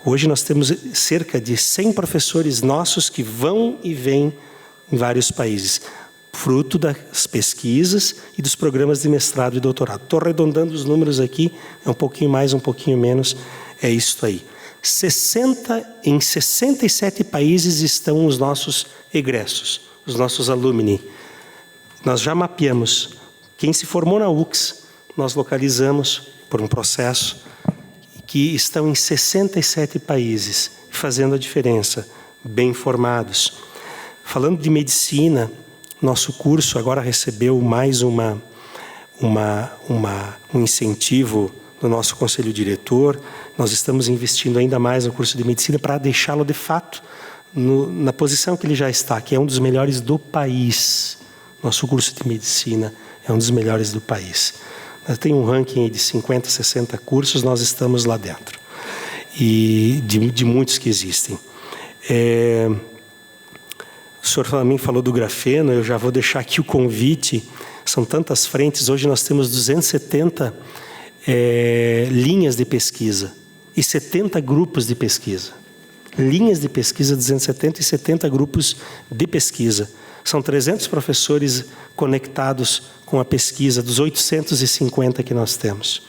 Hoje nós temos cerca de 100 professores nossos que vão e vêm em vários países, fruto das pesquisas e dos programas de mestrado e doutorado. Estou arredondando os números aqui, é um pouquinho mais, um pouquinho menos, é isso aí. Em 67 países estão os nossos egressos, os nossos alumni. Nós já mapeamos. Quem se formou na UX, nós localizamos por um processo que estão em 67 países, fazendo a diferença, bem formados. Falando de medicina, nosso curso agora recebeu mais um incentivo do nosso conselho diretor. Nós estamos investindo ainda mais no curso de medicina para deixá-lo, de fato, na posição que ele já está, que é um dos melhores do país. Nosso curso de medicina é um dos melhores do país. Tem um ranking de 50, 60 cursos, nós estamos lá dentro. E de muitos que existem. O senhor também falou do grafeno, eu já vou deixar aqui o convite. São tantas frentes, hoje nós temos 270 linhas de pesquisa e 70 grupos de pesquisa. Linhas de pesquisa, 270 e 70 grupos de pesquisa. São 300 professores conectados com a pesquisa, dos 850 que nós temos.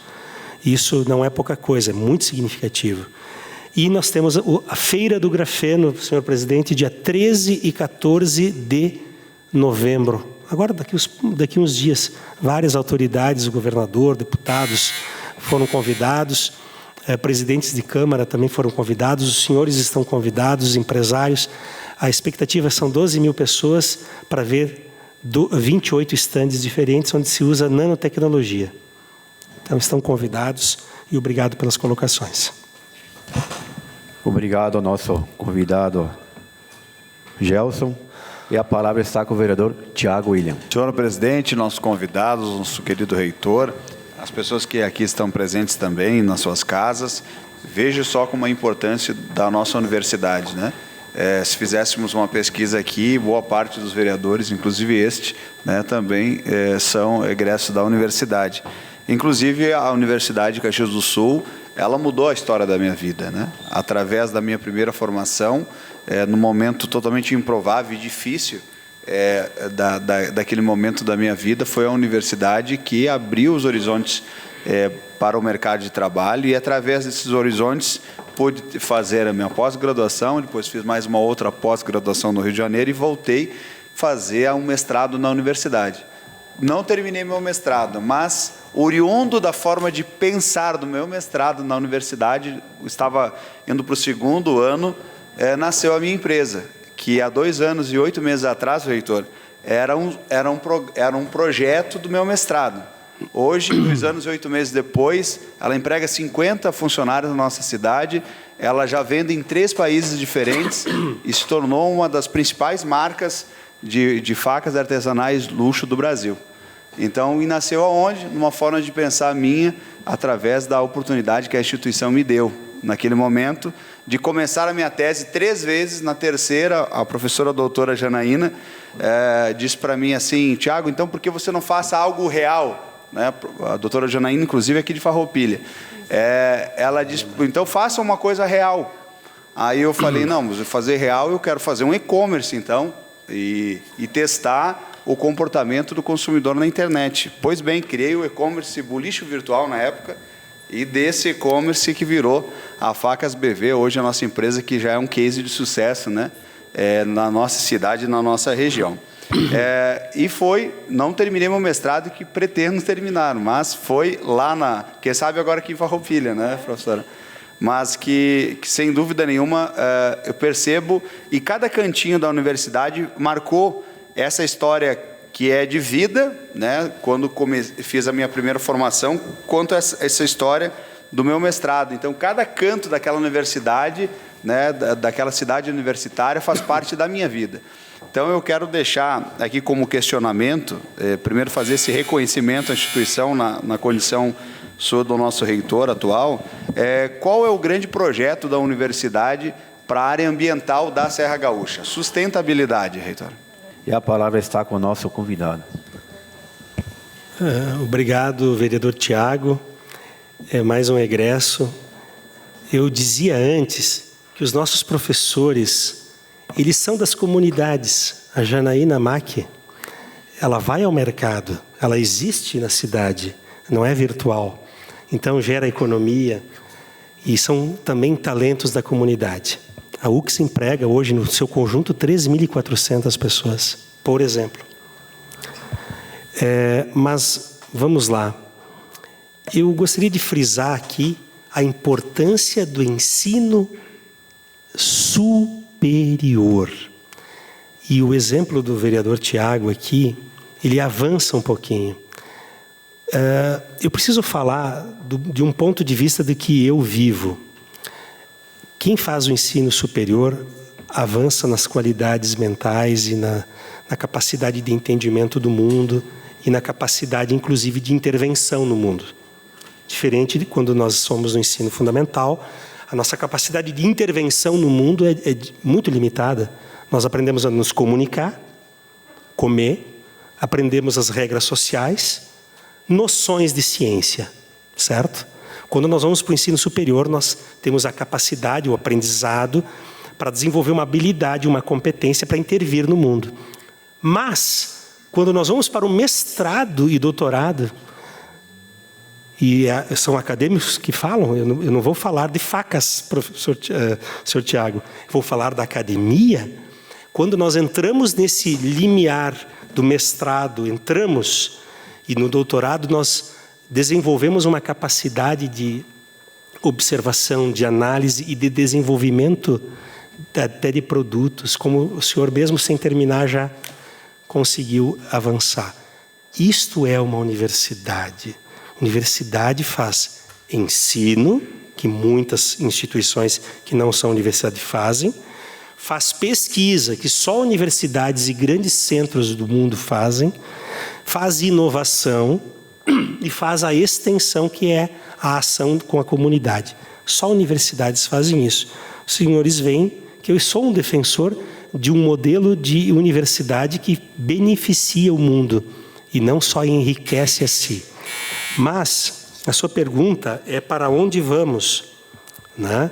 Isso não é pouca coisa, é muito significativo. E nós temos a Feira do Grafeno, senhor presidente, dia 13 e 14 de novembro. Agora, daqui uns dias, várias autoridades, o governador, deputados foram convidados, presidentes de Câmara também foram convidados, os senhores estão convidados, empresários. A expectativa são 12 mil pessoas para ver 28 estandes diferentes onde se usa nanotecnologia. Então, estão convidados e obrigado pelas colocações. Obrigado ao nosso convidado, Gelson. E a palavra está com o vereador Tiago William. Senhor presidente, nossos convidados, nosso querido reitor, as pessoas que aqui estão presentes também nas suas casas, veja só como a importância da nossa universidade, né? Se fizéssemos uma pesquisa aqui, boa parte dos vereadores, inclusive este, né, também são egressos da universidade. Inclusive, a Universidade de Caxias do Sul, ela mudou a história da minha vida, né? Através da minha primeira formação, num momento totalmente improvável e difícil, daquele momento da minha vida, foi a universidade que abriu os horizontes para o mercado de trabalho, e através desses horizontes pude fazer a minha pós-graduação, depois fiz mais uma outra pós-graduação no Rio de Janeiro e voltei a fazer um mestrado na universidade. Não terminei meu mestrado, mas oriundo da forma de pensar do meu mestrado na universidade, estava indo para o 2º ano, nasceu a minha empresa, que há 2 anos e 8 meses atrás, reitor, era um projeto do meu mestrado. Hoje, 2 anos e 8 meses depois, ela emprega 50 funcionários na nossa cidade, ela já vende em 3 países diferentes e se tornou uma das principais marcas de facas artesanais luxo do Brasil. Então, e nasceu aonde? Numa forma de pensar minha, através da oportunidade que a instituição me deu, naquele momento, de começar a minha tese 3 vezes. Na terceira, a professora doutora Janaína disse para mim assim: Tiago, então por que você não faça algo real? Né? A doutora Janaína, inclusive, é aqui de Farroupilha. Ela disse, então faça uma coisa real. Aí eu falei, não, mas fazer real, eu quero fazer um e-commerce, então, e testar o comportamento do consumidor na internet. Pois bem, criei o e-commerce Bulicho Virtual na época, e desse e-commerce que virou a Facas BV, hoje a nossa empresa, que já é um case de sucesso, né? Na nossa cidade e na nossa região. E não terminei meu mestrado, que pretendo terminar, mas foi lá quem sabe agora aqui em Farroupilha, né, professora? Mas que sem dúvida nenhuma, eu percebo, e cada cantinho da universidade marcou essa história que é de vida, né, quando fiz a minha primeira formação, quanto essa história do meu mestrado. Então, cada canto daquela universidade, né, daquela cidade universitária, faz parte da minha vida. Então, eu quero deixar aqui como questionamento, primeiro fazer esse reconhecimento à instituição na condição sua do nosso reitor atual, qual é o grande projeto da universidade para a área ambiental da Serra Gaúcha? Sustentabilidade, reitor. E a palavra está com o nosso convidado. Obrigado, vereador Tiago. Mais um egresso. Eu dizia antes que os nossos professores, eles são das comunidades. A Janaína Mack, ela vai ao mercado, ela existe na cidade, não é virtual. Então gera economia e são também talentos da comunidade. A UX emprega hoje no seu conjunto 3.400 pessoas, por exemplo. Mas vamos lá. Eu gostaria de frisar aqui a importância do ensino superior. E o exemplo do vereador Tiago aqui, ele avança um pouquinho. Eu preciso falar de um ponto de vista do que eu vivo. Quem faz o ensino superior avança nas qualidades mentais e na capacidade de entendimento do mundo e na capacidade, inclusive, de intervenção no mundo. Diferente de quando nós somos no ensino fundamental, a nossa capacidade de intervenção no mundo é muito limitada. Nós aprendemos a nos comunicar, comer, aprendemos as regras sociais, noções de ciência, certo? Quando nós vamos para o ensino superior, nós temos a capacidade, o aprendizado, para desenvolver uma habilidade, uma competência para intervir no mundo. Mas, quando nós vamos para o mestrado e doutorado, e são acadêmicos que falam, eu não vou falar de facas, professor senhor Tiago, vou falar da academia. Quando nós entramos nesse limiar do mestrado, e no doutorado nós desenvolvemos uma capacidade de observação, de análise e de desenvolvimento até de produtos, como o senhor mesmo sem terminar já conseguiu avançar. Isto é uma universidade. Universidade faz ensino, que muitas instituições que não são universidade fazem, faz pesquisa, que só universidades e grandes centros do mundo fazem, faz inovação e faz a extensão, que é a ação com a comunidade. Só universidades fazem isso. Os senhores veem que eu sou um defensor de um modelo de universidade que beneficia o mundo e não só enriquece a si. Mas a sua pergunta é para onde vamos, né?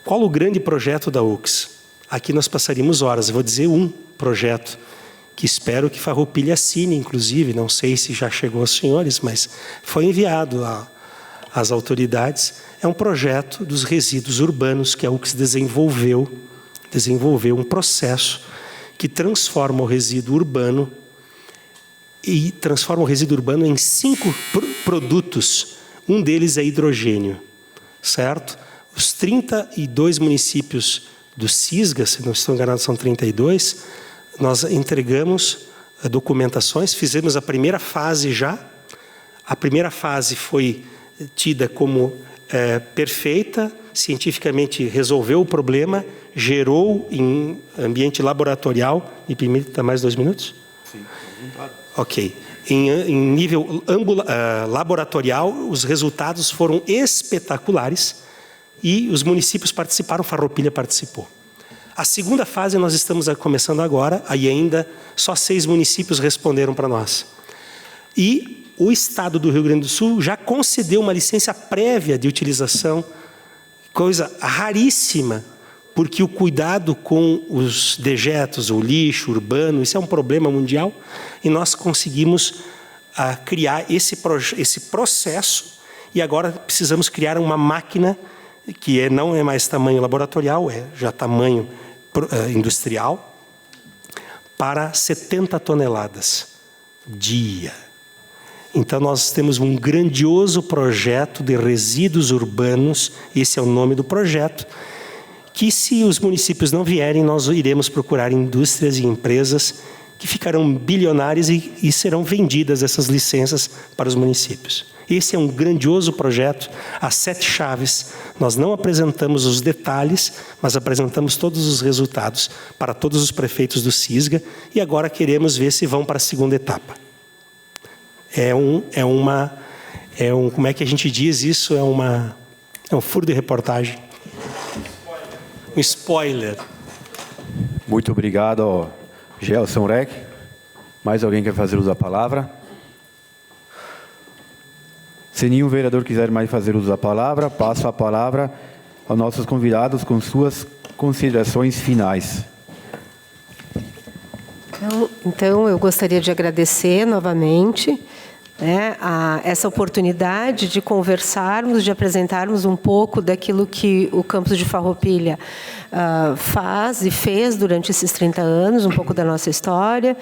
Qual o grande projeto da UX? Aqui nós passaríamos horas. Eu vou dizer um projeto que espero que Farroupilha assine, inclusive, não sei se já chegou aos senhores, mas foi enviado às autoridades. É um projeto dos resíduos urbanos que a UX desenvolveu um processo que transforma o resíduo urbano em 5 produtos. Um deles é hidrogênio, certo? Os 32 municípios do CISGA, se não estou enganado, são 32, nós entregamos documentações, fizemos a primeira fase já. A primeira fase foi tida como perfeita, cientificamente resolveu o problema, gerou em ambiente laboratorial. Me permite dar mais 2 minutos? Sim, ok. Em nível laboratorial, os resultados foram espetaculares e os municípios participaram, Farroupilha participou. A segunda fase nós estamos começando agora, aí ainda só 6 municípios responderam para nós. E o Estado do Rio Grande do Sul já concedeu uma licença prévia de utilização, coisa raríssima, porque o cuidado com os dejetos, o lixo urbano, isso é um problema mundial, e nós conseguimos criar esse processo, e agora precisamos criar uma máquina que não é mais tamanho laboratorial, é já tamanho industrial, para 70 toneladas dia. Então nós temos um grandioso projeto de resíduos urbanos, esse é o nome do projeto, que se os municípios não vierem, nós iremos procurar indústrias e empresas que ficarão bilionárias e serão vendidas essas licenças para os municípios. Esse é um grandioso projeto, as 7 chaves. Nós não apresentamos os detalhes, mas apresentamos todos os resultados para todos os prefeitos do CISGA e agora queremos ver se vão para a segunda etapa. Como é que a gente diz isso? É um furo de reportagem. Um spoiler. Muito obrigado, Gelson Reck. Mais alguém quer fazer uso da palavra? Se nenhum vereador quiser mais fazer uso da palavra, passo a palavra aos nossos convidados com suas considerações finais. Então, eu gostaria de agradecer novamente essa oportunidade de conversarmos, de apresentarmos um pouco daquilo que o campus de Farroupilha faz e fez durante esses 30 anos, um pouco da nossa história,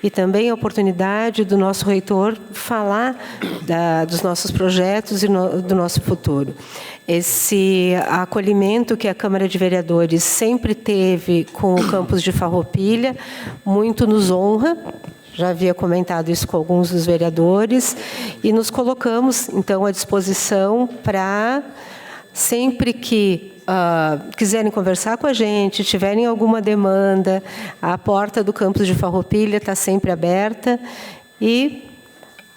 e também a oportunidade do nosso reitor falar dos nossos projetos e do nosso futuro. Esse acolhimento que a Câmara de Vereadores sempre teve com o campus de Farroupilha muito nos honra. Já havia comentado isso com alguns dos vereadores e nos colocamos, então, à disposição para, sempre que quiserem conversar com a gente, tiverem alguma demanda, a porta do campus de Farroupilha está sempre aberta. E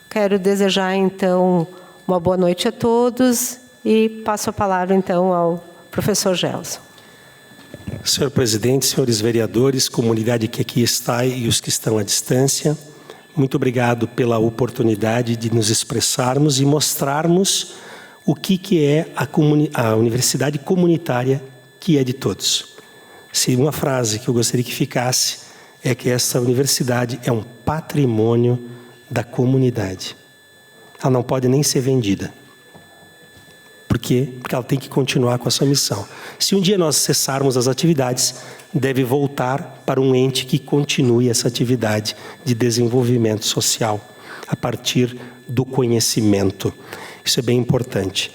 quero desejar, então, uma boa noite a todos e passo a palavra, então, ao professor Gelson. Senhor presidente, senhores vereadores, comunidade que aqui está e os que estão à distância, muito obrigado pela oportunidade de nos expressarmos e mostrarmos o que é a universidade comunitária, que é de todos. Se uma frase que eu gostaria que ficasse é que essa universidade é um patrimônio da comunidade. Ela não pode nem ser vendida. Por quê? Porque ela tem que continuar com a sua missão. Se um dia nós cessarmos as atividades, deve voltar para um ente que continue essa atividade de desenvolvimento social, a partir do conhecimento. Isso é bem importante.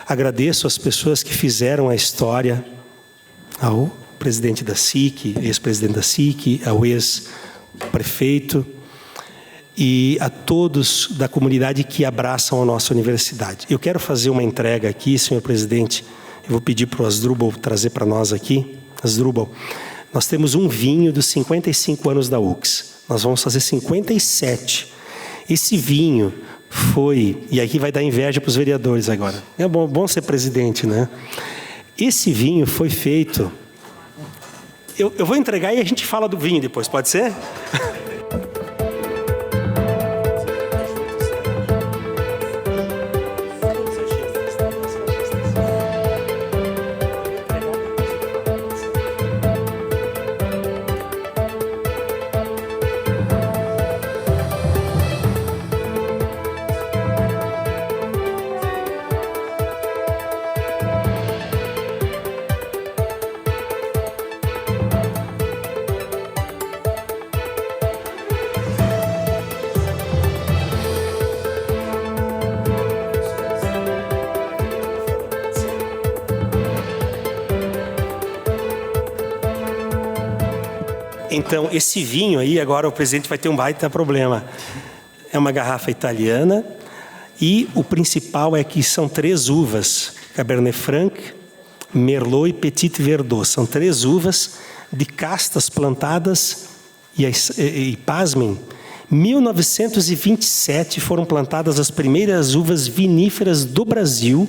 Agradeço às pessoas que fizeram a história, ao presidente da SIC, ex-presidente da SIC, ao ex-prefeito, e a todos da comunidade que abraçam a nossa universidade. Eu quero fazer uma entrega aqui, senhor presidente. Eu vou pedir para o Asdrubal trazer para nós aqui. Asdrubal, nós temos um vinho dos 55 anos da UCS. Nós vamos fazer 57. Esse vinho foi... E aqui vai dar inveja para os vereadores agora. É bom ser presidente, né? Esse vinho foi feito... Eu vou entregar e a gente fala do vinho depois, pode ser? Então, esse vinho aí, agora o presidente vai ter um baita problema. É uma garrafa italiana e o principal é que são 3 uvas, Cabernet Franc, Merlot e Petit Verdot. São 3 uvas de castas plantadas e pasmem, 1927 foram plantadas as primeiras uvas viníferas do Brasil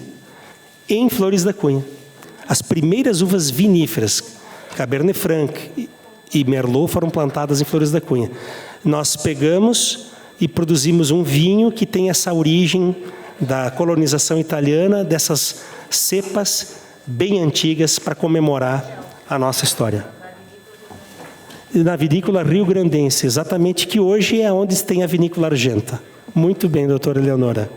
em Flores da Cunha. As primeiras uvas viníferas, Cabernet Franc e Merlot, foram plantadas em Flores da Cunha. Nós pegamos e produzimos um vinho que tem essa origem da colonização italiana, dessas cepas bem antigas, para comemorar a nossa história. Na vinícola Rio Grandense, exatamente, que hoje é onde tem a vinícola Argenta. Muito bem, doutora Eleonora.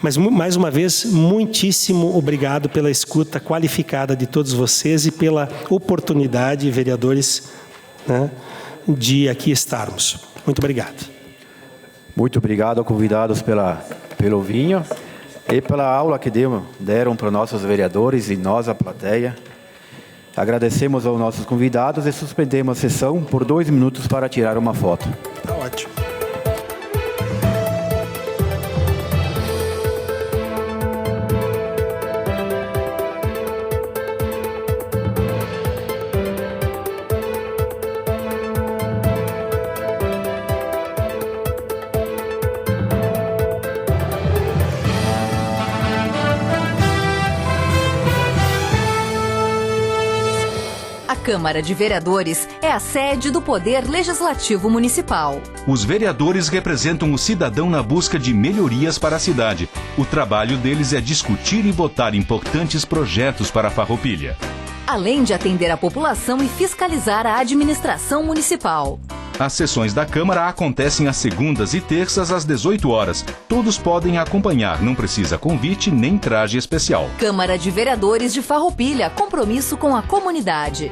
Mas, mais uma vez, muitíssimo obrigado pela escuta qualificada de todos vocês e pela oportunidade, vereadores, né, de aqui estarmos. Muito obrigado. Muito obrigado, convidados, pelo vinho e pela aula que deram para os nossos vereadores e nós, a plateia. Agradecemos aos nossos convidados e suspendemos a sessão por 2 minutos para tirar uma foto. Tá ótimo. A Câmara de Vereadores é a sede do Poder Legislativo Municipal. Os vereadores representam o cidadão na busca de melhorias para a cidade. O trabalho deles é discutir e votar importantes projetos para a Farroupilha. Além de atender a população e fiscalizar a administração municipal. As sessões da Câmara acontecem às segundas e terças às 18 horas. Todos podem acompanhar, não precisa convite nem traje especial. Câmara de Vereadores de Farroupilha, compromisso com a comunidade.